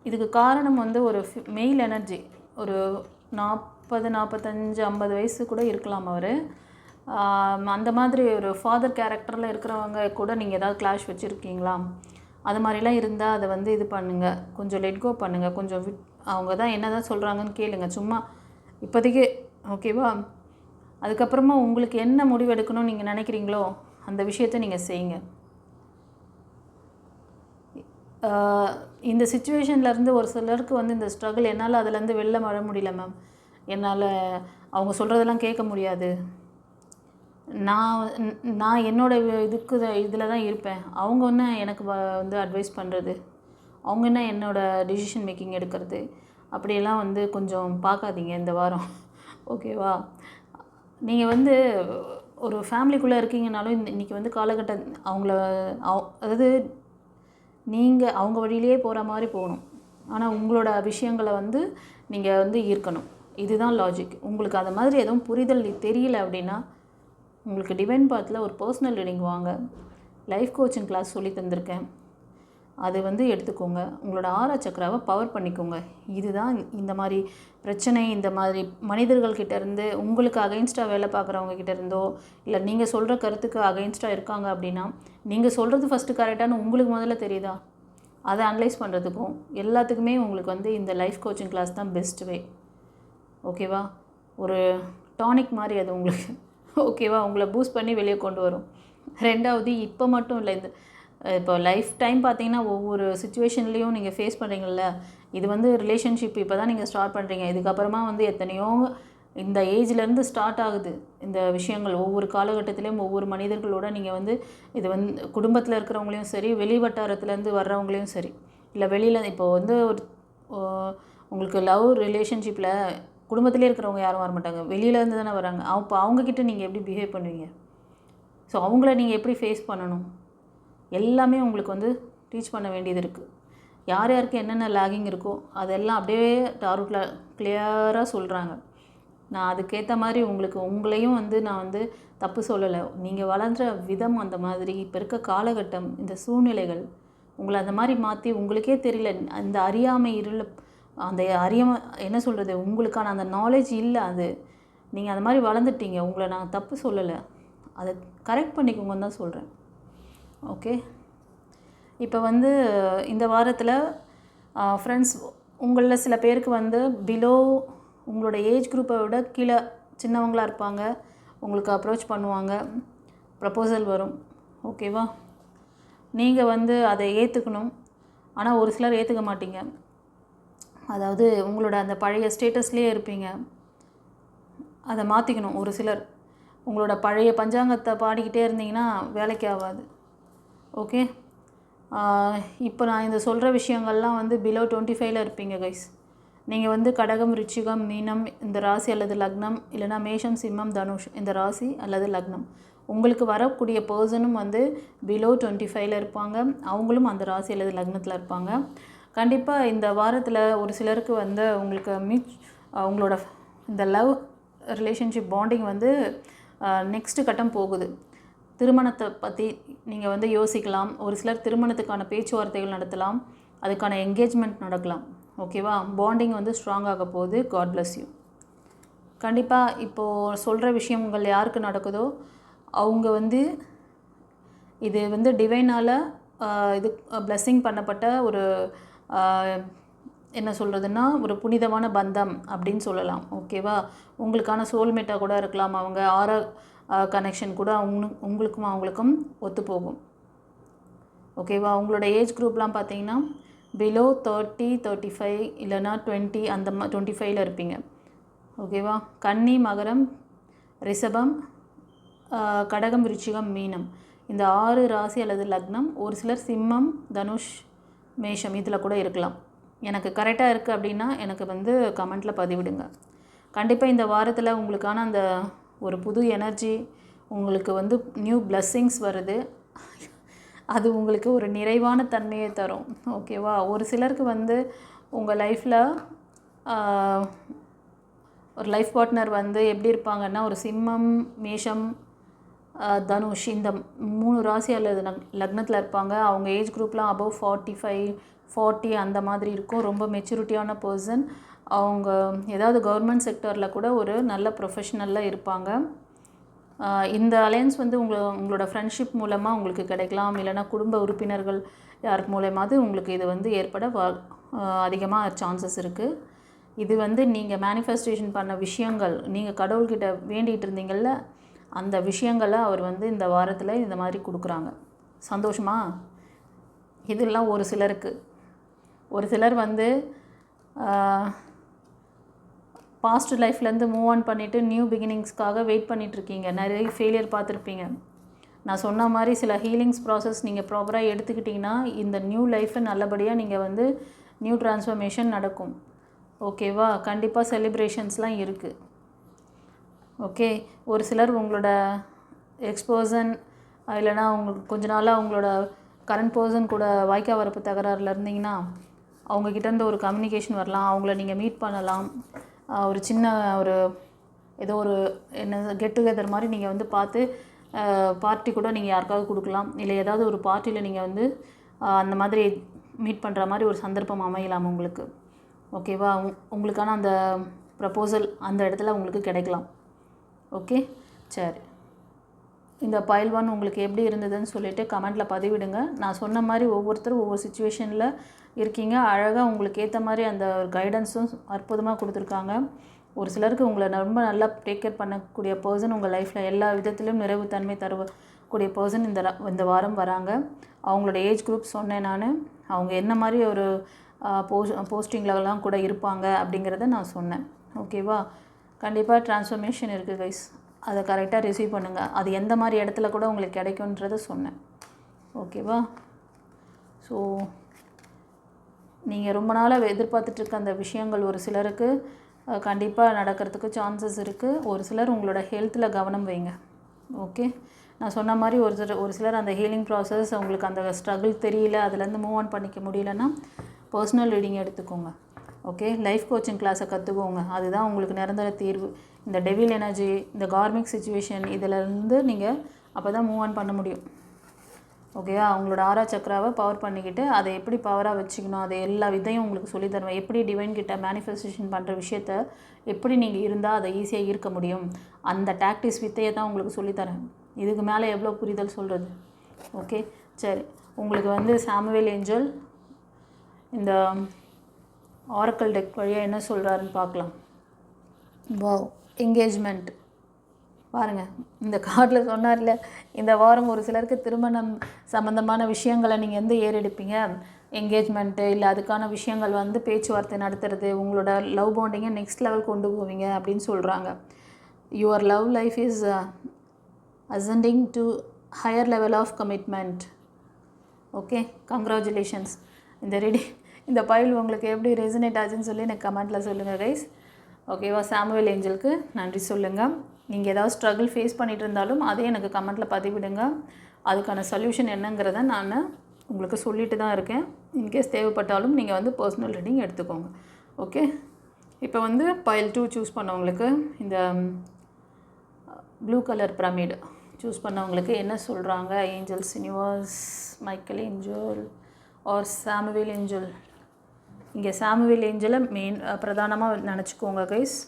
இதுக்கு காரணம் வந்து ஒரு மெயில் எனர்ஜி. ஒரு 40, 45, 50 வயசு கூட இருக்கலாம் அவர். அந்த மாதிரி ஒரு ஃபாதர் கேரக்டரில் இருக்கிறவங்க கூட நீங்கள் ஏதாவது கிளாஷ் வச்சுருக்கீங்களா? அது மாதிரிலாம் இருந்தால் அதை வந்து இது பண்ணுங்கள், கொஞ்சம் லெட்கோ பண்ணுங்கள். கொஞ்சம் அவங்க தான் என்ன தான் சொல்கிறாங்கன்னு கேளுங்க சும்மா இப்போதைக்கு. ஓகேவா? அதுக்கப்புறமா உங்களுக்கு என்ன முடிவு எடுக்கணும்னு நீங்கள் நினைக்கிறீங்களோ அந்த விஷயத்தை நீங்கள் செய்யுங்க. இந்த சுச்சுவேஷன்லேருந்து ஒரு சிலருக்கு வந்து இந்த ஸ்ட்ரகிள், என்னால் அதுலேருந்து வெளில வர முடியல மேம், என்னால் அவங்க சொல்கிறதெல்லாம் கேட்க முடியாது, நான் என்னோடய இதில் தான் இருப்பேன், அவங்க என்ன எனக்கு வந்து அட்வைஸ் பண்ணுறது, அவங்க என்ன என்னோடய டிசிஷன் மேக்கிங் எடுக்கிறது, அப்படியெல்லாம் வந்து கொஞ்சம் பார்க்காதீங்க இந்த வாரம். ஓகேவா? நீங்கள் வந்து ஒரு ஃபேமிலிக்குள்ளே இருக்கீங்கனாலும் இன்றைக்கி வந்து காலகட்டம் அதாவது நீங்கள் அவங்க வழியிலேயே போகிற மாதிரி போகணும். ஆனால் உங்களோட விஷயங்களை வந்து நீங்கள் வந்து ஈர்க்கணும். இதுதான் லாஜிக். உங்களுக்கு அது மாதிரி எதுவும் புரிதல் தெரியல அப்படின்னா உங்களுக்கு டிவைன் பாத்தில் ஒரு பர்சனல் ரீடிங் வாங்க. லைஃப் கோச்சிங் கிளாஸ் சொல்லி தந்திருக்கேன், அது வந்து எடுத்துக்கோங்க. உங்களோட ஆறா சக்கராவை பவர் பண்ணிக்கோங்க. இதுதான் இந்த மாதிரி பிரச்சனை, இந்த மாதிரி மனிதர்கள்கிட்ட இருந்து உங்களுக்கு அகைன்ஸ்டாக வேலை பார்க்குறவங்க கிட்ட இருந்தோ இல்லை நீங்கள் சொல்கிற கருத்துக்கு அகைன்ஸ்டாக இருக்காங்க அப்படின்னா நீங்கள் சொல்கிறது ஃபஸ்ட்டு கரெக்டானு உங்களுக்கு முதல்ல தெரியுதா, அதை அனலைஸ் பண்ணுறதுக்கும் எல்லாத்துக்குமே உங்களுக்கு வந்து இந்த லைஃப் கோச்சிங் கிளாஸ் தான் பெஸ்ட் வே. ஓகேவா? ஒரு டானிக் மாதிரி அது உங்களுக்கு. ஓகேவா? உங்களை பூஸ்ட் பண்ணி வெளியே கொண்டு வரும். ரெண்டாவது, இப்போ மட்டும் இல்லை, இப்போ லைஃப் டைம் பார்த்தீங்கன்னா ஒவ்வொரு சுச்சுவேஷன்லேயும் நீங்கள் ஃபேஸ் பண்ணுறீங்கள்ல. இது வந்து ரிலேஷன்ஷிப் இப்போ தான் நீங்கள் ஸ்டார்ட் பண்ணுறீங்க. இதுக்கப்புறமா வந்து எத்தனையோ இந்த ஏஜ்லேருந்து ஸ்டார்ட் ஆகுது இந்த விஷயங்கள். ஒவ்வொரு காலகட்டத்திலையும் ஒவ்வொரு மனிதர்களோட நீங்கள் வந்து இது வந்து குடும்பத்தில் இருக்கிறவங்களையும் சரி, வெளி வட்டாரத்துலேருந்து வர்றவங்களையும் சரி, இல்லை வெளியில் இப்போ வந்து ஒரு உங்களுக்கு லவ் ரிலேஷன்ஷிப்பில் குடும்பத்திலே இருக்கிறவங்க யாரும் வர மாட்டாங்க, வெளியிலேருந்து தானே வராங்க. அப்போ அவங்கக்கிட்ட நீங்கள் எப்படி பிஹேவ் பண்ணுவீங்க? ஸோ அவங்கள நீங்கள் எப்படி ஃபேஸ் பண்ணணும், எல்லாமே உங்களுக்கு வந்து டீச் பண்ண வேண்டியது இருக்குது. யார் யாருக்கு என்னென்ன லேகிங் இருக்கோ அதெல்லாம் அப்படியே டாரூட்டில் கிளியராக சொல்கிறாங்க. நான் அதுக்கேற்ற மாதிரி உங்களையும் வந்து நான் வந்து தப்பு சொல்லலை. நீங்கள் வளர்கிற விதம் அந்த மாதிரி, இப்போ இருக்க காலகட்டம், இந்த சூழ்நிலைகள் உங்களை அந்த மாதிரி மாற்றி உங்களுக்கே தெரியல. அந்த அறியாமை இருள், அந்த என்ன சொல்கிறது, உங்களுக்கான அந்த நாலேஜ் இல்லை. அது நீங்கள் அந்த மாதிரி வளர்ந்துட்டீங்க. உங்களை நான் தப்பு சொல்லலை, அதை கரெக்ட் பண்ணிக்கோங்கன்னு தான் சொல்கிறேன். ஓகே, இப்போ வந்து இந்த வாரத்தில் ஃப்ரெண்ட்ஸ் உங்களில் சில பேருக்கு வந்து பிலோ உங்களோட ஏஜ் குரூப்பை விட கீழே சின்னவங்களாக இருப்பாங்க. உங்களுக்கு அப்ரோச் பண்ணுவாங்க, ப்ரப்போசல் வரும். ஓகேவா? நீங்கள் வந்து அதை ஏற்றுக்கணும். ஆனால் ஒரு சிலர் ஏற்றுக்க மாட்டீங்க. அதாவது உங்களோட அந்த பழைய ஸ்டேட்டஸ்லேயே இருப்பீங்க. அதை மாற்றிக்கணும். ஒரு சிலர் உங்களோட பழைய பஞ்சாங்கத்தை பாடிக்கிட்டே இருந்தீங்கன்னா வேலைக்கு ஆகாது. ஓகே, இப்போ நான் இந்த சொல்கிற விஷயங்கள்லாம் வந்து பிலோ 25 இருப்பீங்க கைஸ். நீங்கள் வந்து கடகம், ரிச்சிகம், மீனம் இந்த ராசி அல்லது லக்னம், இல்லைனா மேஷம், சிம்மம், தனுஷ் இந்த ராசி அல்லது லக்னம், உங்களுக்கு வரக்கூடிய பர்சனும் வந்து பிலோ 25 இருப்பாங்க. அவங்களும் அந்த ராசி அல்லது லக்னத்தில் இருப்பாங்க. கண்டிப்பாக இந்த வாரத்தில் ஒரு சிலருக்கு வந்து உங்களுக்கு உங்களோட இந்த லவ் ரிலேஷன்ஷிப் பாண்டிங் வந்து நெக்ஸ்ட்டு கட்டம் போகுது. திருமணத்தை பற்றி நீங்கள் வந்து யோசிக்கலாம். ஒரு சிலர் திருமணத்துக்கான பேச்சுவார்த்தைகள் நடத்தலாம், அதுக்கான என்கேஜ்மெண்ட் நடக்கலாம். ஓகேவா? பாண்டிங் வந்து ஸ்ட்ராங்காக போகுது. God bless you. கண்டிப்பாக இப்போது சொல்கிற விஷயம் உங்கள் யாருக்கு நடக்குதோ அவங்க வந்து இது வந்து டிவைனால் இது பிளெஸ்ஸிங் பண்ணப்பட்ட ஒரு என்ன சொல்கிறதுன்னா ஒரு புனிதமான பந்தம் அப்படின்னு சொல்லலாம். ஓகேவா? உங்களுக்கான சோல்மேட்டாக கூட இருக்கலாம். அவங்க ஆரா கனெக்ஷன் கூட உங்களுக்கும் அவங்களுக்கும் ஒத்து போகும். ஓகேவா? உங்களோட ஏஜ் குரூப்லாம் பார்த்தீங்கன்னா பிலோ 30, 35 இல்லைனா 20 அந்த 25 இருப்பீங்க. ஓகேவா? கன்னி, மகரம், ரிஷபம், கடகம், விருச்சிகம், மீனம் இந்த 6 ராசி அல்லது லக்னம். ஒரு சிலர் சிம்மம், தனுஷ், மேஷம் இதில் கூட இருக்கலாம். எனக்கு கரெக்டாக இருக்குது அப்படின்னா எனக்கு வந்து கமெண்ட்டில் பதிவிடுங்க. கண்டிப்பாக இந்த வாரத்தில் உங்களுக்கான அந்த ஒரு புது எனர்ஜி, உங்களுக்கு வந்து நியூ பிளெஸ்ஸிங்ஸ் வருது. அது உங்களுக்கு ஒரு நிறைவான தன்மையை தரும். ஓகேவா? ஒரு சிலருக்கு வந்து உங்கள் லைஃப்பில் ஒரு லைஃப் பார்ட்னர் வந்து எப்படி இருப்பாங்கன்னா ஒரு சிம்மம், மேஷம், தனுஷ் இந்த 3 ராசி அல்லது லக்னத்தில் இருப்பாங்க. அவங்க ஏஜ் குரூப்லாம் அபவ் 45, 40 அந்த மாதிரி இருக்கும். ரொம்ப மெச்சூரிட்டியான பர்சன். அவங்க ஏதாவது கவர்மெண்ட் செக்டரில் கூட ஒரு நல்ல ப்ரொஃபஷ்னலில் இருப்பாங்க. இந்த அலையன்ஸ் வந்து உங்களோட ஃப்ரெண்ட்ஷிப் மூலமாக உங்களுக்கு கிடைக்கலாம், இல்லைனா குடும்ப உறுப்பினர்கள் யார் மூலமாவது உங்களுக்கு இது வந்து ஏற்பட அதிகமாக சான்சஸ் இருக்குது. இது வந்து நீங்கள் மேனிஃபெஸ்டேஷன் பண்ண விஷயங்கள், நீங்கள் கடவுள்கிட்ட வேண்டிகிட்டு இருந்தீங்கள்ல அந்த விஷயங்களை அவர் வந்து இந்த வாரத்தில் இந்த மாதிரி கொடுக்குறாங்க. சந்தோஷமா? இதெல்லாம் ஒரு சிலருக்கு. ஒரு சிலர் வந்து பாஸ்ட் லைஃப்லேருந்து மூவ் ஆன் பண்ணிவிட்டு நியூ பிகினிங்ஸ்க்காக வெயிட் பண்ணிகிட்ருக்கீங்க. நிறைய ஃபெயிலியர் பார்த்துருப்பீங்க. நான் சொன்ன மாதிரி சில ஹீலிங்ஸ் ப்ராசஸ் நீங்கள் ப்ராப்பராக எடுத்துக்கிட்டிங்கன்னா இந்த நியூ லைஃப்பை நல்லபடியாக நீங்கள் வந்து நியூ ட்ரான்ஸ்ஃபர்மேஷன் நடக்கும். ஓகேவா? கண்டிப்பாக செலிப்ரேஷன்ஸ்லாம் இருக்குது. ஓகே, ஒரு சிலர் உங்களோட எக்ஸ்பர்சன் இல்லைனா உங்களுக்கு கொஞ்ச நாளாக உங்களோட கரண்ட் பர்சன் கூட வாய்க்கா வரப்பு தகராறில் இருந்தீங்கன்னா அவங்கக்கிட்டேருந்து ஒரு கம்யூனிகேஷன் வரலாம், அவங்கள நீங்கள் மீட் பண்ணலாம். ஒரு சின்ன ஒரு ஏதோ ஒரு என்ன கெட் டுகெதர் மாதிரி நீங்கள் வந்து பார்த்து பார்ட்டி கூட நீங்கள் யாருக்காவது கொடுக்கலாம். இல்லை ஏதாவது ஒரு பார்ட்டியில் நீங்கள் வந்து அந்த மாதிரி மீட் பண்ணுற மாதிரி ஒரு சந்தர்ப்பம் அமையலாம் உங்களுக்கு. ஓகேவா? உங்களுக்கான அந்த ப்ரப்போசல் அந்த இடத்துல உங்களுக்கு கிடைக்கலாம். ஓகே, சரி. இந்த பைல் 1 உங்களுக்கு எப்படி இருந்ததுன்னு சொல்லிவிட்டு கமெண்ட்டில் பதிவிடுங்க. நான் சொன்ன மாதிரி ஒவ்வொருத்தரும் ஒவ்வொரு சுச்சுவேஷனில் இருக்கீங்க. அழகாக உங்களுக்கு ஏற்ற மாதிரி அந்த கைடன்ஸும் அற்புதமாக கொடுத்துருக்காங்க. ஒரு சிலருக்கு உங்களை ரொம்ப நல்லா டேக் கேர் பண்ணக்கூடிய பர்சன் உங்கள் லைஃப்பில் எல்லா விதத்திலும் நிறைவுத்தன்மை தரக்கூடிய பர்சன் இந்த வாரம் வராங்க. அவங்களோட ஏஜ் குரூப் சொன்னேன் நான். அவங்க என்ன மாதிரி ஒரு போஸ்டிங்லலாம் கூட இருப்பாங்க அப்படிங்கிறத நான் சொன்னேன். ஓகேவா? கண்டிப்பாக ட்ரான்ஸ்ஃபர்மேஷன் இருக்குது கைஸ். அதை கரெக்டாக ரிசீவ் பண்ணுங்கள். அது எந்த மாதிரி இடத்துல கூட உங்களுக்கு கிடைக்குன்றதை சொன்னேன். ஓகேவா? ஸோ நீங்கள் ரொம்ப நாளாக எதிர்பார்த்துட்ருக்க அந்த விஷயங்கள் ஒரு சிலருக்கு கண்டிப்பாக நடக்கிறதுக்கு சான்சஸ் இருக்குது. ஒரு சிலர் உங்களோட ஹெல்த்தில் கவனம் வைங்க. ஓகே, நான் சொன்ன மாதிரி ஒரு சிலர் அந்த ஹீலிங் ப்ராசஸ் உங்களுக்கு அந்த ஸ்ட்ரகிள் தெரியல, அதுலேருந்து மூவ் ஆன் பண்ணிக்க முடியலன்னா பர்சனல் ரீடிங் எடுத்துக்கோங்க. ஓகே, லைஃப் கோச்சிங் கிளாஸை கற்றுக்கோங்க. அதுதான் உங்களுக்கு நிரந்தர தீர்வு. இந்த டெவில் எனர்ஜி, இந்த கார்மிக் சிச்சுவேஷன் இதிலேருந்து நீங்கள் அப்போ தான் மூவ் ஆன் பண்ண முடியும். ஓகேவா? அவங்களோட ஆறா சக்கராவை பவர் பண்ணிக்கிட்டு அதை எப்படி பவராக வச்சுக்கணும், அதை எல்லா விதையும் உங்களுக்கு சொல்லி தருவேன். எப்படி டிவைன் கிட்ட மேனிஃபெஸ்டேஷன் பண்ணுற விஷயத்த எப்படி நீங்கள் இருந்தால் அதை ஈஸியாக ஈர்க்க முடியும், அந்த டாக்டிஸ் வித்தையை தான் உங்களுக்கு சொல்லித்தரேன். இதுக்கு மேலே எவ்வளோ புரிதல் சொல்கிறது. ஓகே, சரி. உங்களுக்கு வந்து சாமுவேல் ஏஞ்சல் இந்த ஆரக்கல் டெக் வழியாக என்ன சொல்கிறாருன்னு பார்க்கலாம். வாவ், என்கேஜ்மெண்ட் பாருங்கள். இந்த கார்டில் சொன்னார்ல, இந்த வாரம் ஒரு சிலருக்கு திருமணம் சம்மந்தமான விஷயங்களை நீங்கள் வந்து ஏறெடுப்பீங்க. என்கேஜ்மெண்ட்டு இல்லை அதுக்கான விஷயங்கள் வந்து பேச்சுவார்த்தை நடத்துறது, உங்களோட லவ் பாண்டிங்கை நெக்ஸ்ட் லெவல் கொண்டு போவீங்க அப்படின்னு சொல்கிறாங்க. Your love life is ascending to higher level of commitment. Okay, congratulations. இந்த பைல் உங்களுக்கு எப்படி ரெசனேட் ஆச்சுன்னு சொல்லி எனக்கு கமெண்ட்டில் சொல்லுங்கள் கைஸ். ஓகேவா? சாமுவேல் ஏஞ்சலுக்கு நன்றி சொல்லுங்கள். நீங்கள் ஏதாவது ஸ்ட்ரகிள் ஃபேஸ் பண்ணிகிட்டு இருந்தாலும் அதே எனக்கு கமெண்ட்டில் பதிவிடுங்க. அதுக்கான சொல்யூஷன் என்னங்கிறத நான் உங்களுக்கு சொல்லிட்டு தான் இருக்கேன். இன்கேஸ் தேவைப்பட்டாலும் நீங்கள் வந்து பர்சனல் ரீடிங் எடுத்துக்கோங்க. ஓகே, இப்போ வந்து பைல் 2 சூஸ் பண்ணவங்களுக்கு இந்த ப்ளூ கலர் பிரமிடு சூஸ் பண்ணவங்களுக்கு என்ன சொல்கிறாங்க angels, universe, Michael angel or Samuel angel. இங்கே சாமுவேல் ஏஞ்சலை மெயின் பிரதானமாக நினச்சிக்கோங்க கைஸ்.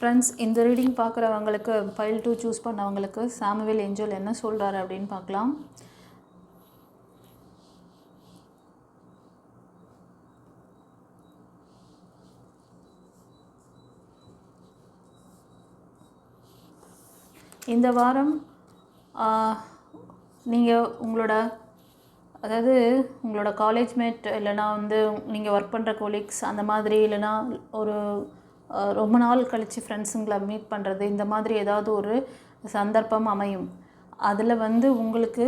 ஃப்ரெண்ட்ஸ், இந்த ரீடிங் பார்க்குறவங்களுக்கு ஃபைல் 2 சூஸ் பண்ணவங்களுக்கு சாமுவேல் ஏஞ்சல் என்ன சொல்கிறாரு அப்படின்னு பார்க்கலாம். இந்த வாரம் நீங்கள் உங்களோட காலேஜ் மேட் இல்லைனா வந்து நீங்கள் ஒர்க் பண்ணுற கொலீக்ஸ் அந்த மாதிரி, இல்லைனா ஒரு ரொம்ப நாள் கழித்து ஃப்ரெண்ட்ஸுங்களை மீட் பண்ணுறது, இந்த மாதிரி ஏதாவது ஒரு சந்தர்ப்பம் அமையும். அதில் வந்து உங்களுக்கு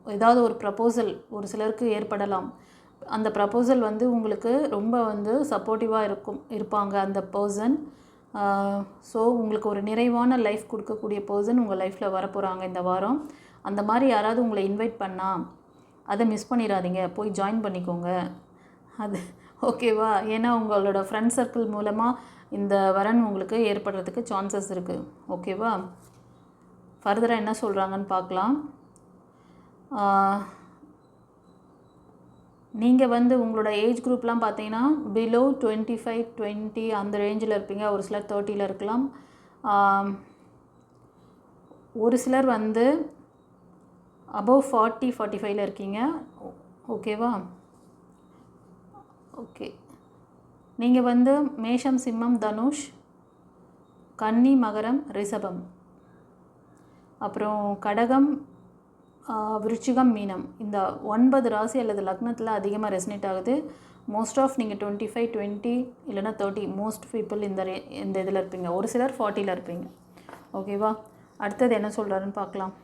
ஏதாவது ஒரு ப்ரப்போசல் ஒரு சிலருக்கு ஏற்படலாம். அந்த ப்ரப்போசல் வந்து உங்களுக்கு ரொம்ப வந்து சப்போர்ட்டிவாக இருப்பாங்க அந்த பர்சன். ஸோ உங்களுக்கு ஒரு நிறைவான லைஃப் கொடுக்கக்கூடிய பர்சன் உங்கள் லைஃப்பில் வரப்போகிறாங்க இந்த வாரம். அந்த மாதிரி யாராவது உங்களை இன்வைட் பண்ணால் அதை மிஸ் பண்ணிடாதீங்க, போய் ஜாயின் பண்ணிக்கோங்க. அது ஓகேவா? ஏன்னா உங்களோட ஃப்ரெண்ட் சர்க்கிள் மூலமாக இந்த வரன் உங்களுக்கு ஏற்படுறதுக்கு சான்சஸ் இருக்குது. ஓகேவா? ஃபர்தராக என்ன சொல்கிறாங்கன்னு பார்க்கலாம். நீங்கள் வந்து உங்களோட ஏஜ் குரூப்லாம் பார்த்தீங்கன்னா பிலோ 25, 20 அந்த ரேஞ்சில் இருப்பீங்க. ஒரு சிலர் 30ல் இருக்கலாம். ஒரு சிலர் வந்து அபவ் 40, 45ல் இருக்கீங்க. ஓகேவா? ஓகே. நீங்கள் வந்து மேஷம், சிம்மம், தனுஷ், கன்னி, மகரம், ரிஷபம், அப்புறம் கடகம், விருச்சிகம், மீனம், இந்த 9 ராசி அல்லது லக்னத்தில் அதிகமாக ரெசனேட் ஆகுது. மோஸ்ட் ஆஃப் நீங்கள் 25, 20 இல்லைனா 30 மோஸ்ட் பீப்புள் இந்த இதில் இருப்பீங்க. ஒரு சிலர் 40ல் இருப்பீங்க. ஓகேவா? அடுத்தது என்ன சொல்கிறாருன்னு பார்க்கலாம்.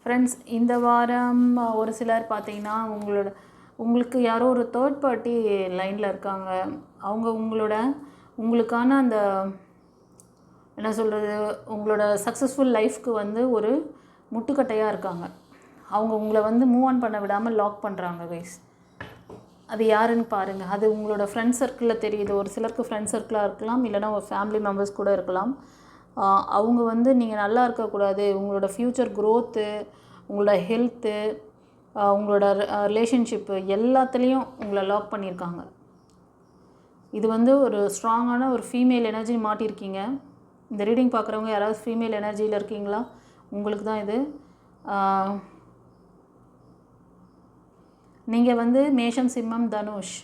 ஃப்ரெண்ட்ஸ், இந்த வாரம் ஒரு சிலர் பார்த்தீங்கன்னா உங்களுக்கு யாரோ ஒரு தேர்ட் பார்ட்டி லைனில் இருக்காங்க. அவங்க உங்களுக்கான அந்த என்ன சொல்கிறது, உங்களோட சக்ஸஸ்ஃபுல் லைஃப்க்கு வந்து ஒரு முட்டுக்கட்டையாக இருக்காங்க. அவங்க உங்களை வந்து மூவ் ஆன் பண்ண விடாமல் லாக் பண்ணுறாங்க கைஸ். அது யாருன்னு பாருங்கள். அது உங்களோட ஃப்ரெண்ட் சர்க்கிளில் தெரியுது. ஒரு சிலருக்கு ஃப்ரெண்ட் சர்க்கிளாக இருக்கலாம், இல்லைனா ஒரு ஃபேமிலி மெம்பர்ஸ் கூட இருக்கலாம். அவங்க வந்து நீங்கள் நல்லா இருக்கக்கூடாது, உங்களோட ஃப்யூச்சர் க்ரோத்து, உங்களோட ஹெல்த்து, உங்களோட ரிலேஷன்ஷிப்பு எல்லாத்துலேயும் உங்களை லாக் பண்ணியிருக்காங்க. இது வந்து ஒரு ஸ்ட்ராங்கான ஒரு ஃபீமேல் எனர்ஜி மாட்டியிருக்கீங்க. இந்த ரீடிங் பார்க்குறவங்க யாராவது ஃபீமேல் எனர்ஜியில் இருக்கீங்களா? உங்களுக்கு தான் இது. நீங்கள் வந்து மேஷம், சிம்மம், தனுஷ்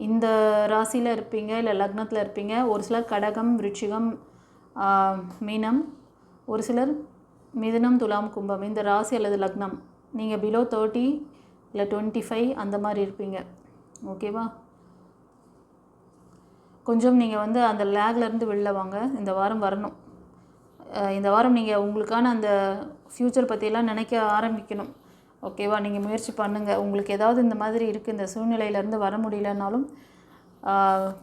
இந்த ராசியில் இருப்பீங்க, இல்லை லக்னத்தில் இருப்பீங்க. ஒரு சிலர் கடகம், விருச்சிகம், மீனம், ஒரு சிலர் மிதுனம், துலாம், கும்பம் இந்த ராசி அல்லது லக்னம். நீங்கள் பிலோ 30 இல்லை 25 அந்த மாதிரி இருப்பீங்க. ஓகேவா? கொஞ்சம் நீங்கள் வந்து அந்த லேக்லேருந்து வெளில வாங்க. இந்த வாரம் வரணும். இந்த வாரம் நீங்கள் உங்களுக்கான அந்த ஃப்யூச்சர் பற்றியெல்லாம் நினைக்க ஆரம்பிக்கணும். ஓகேவா? நீங்கள் முயற்சி பண்ணுங்கள். உங்களுக்கு ஏதாவது இந்த மாதிரி இருக்குது, இந்த சூழ்நிலையிலேருந்து வர முடியலனாலும்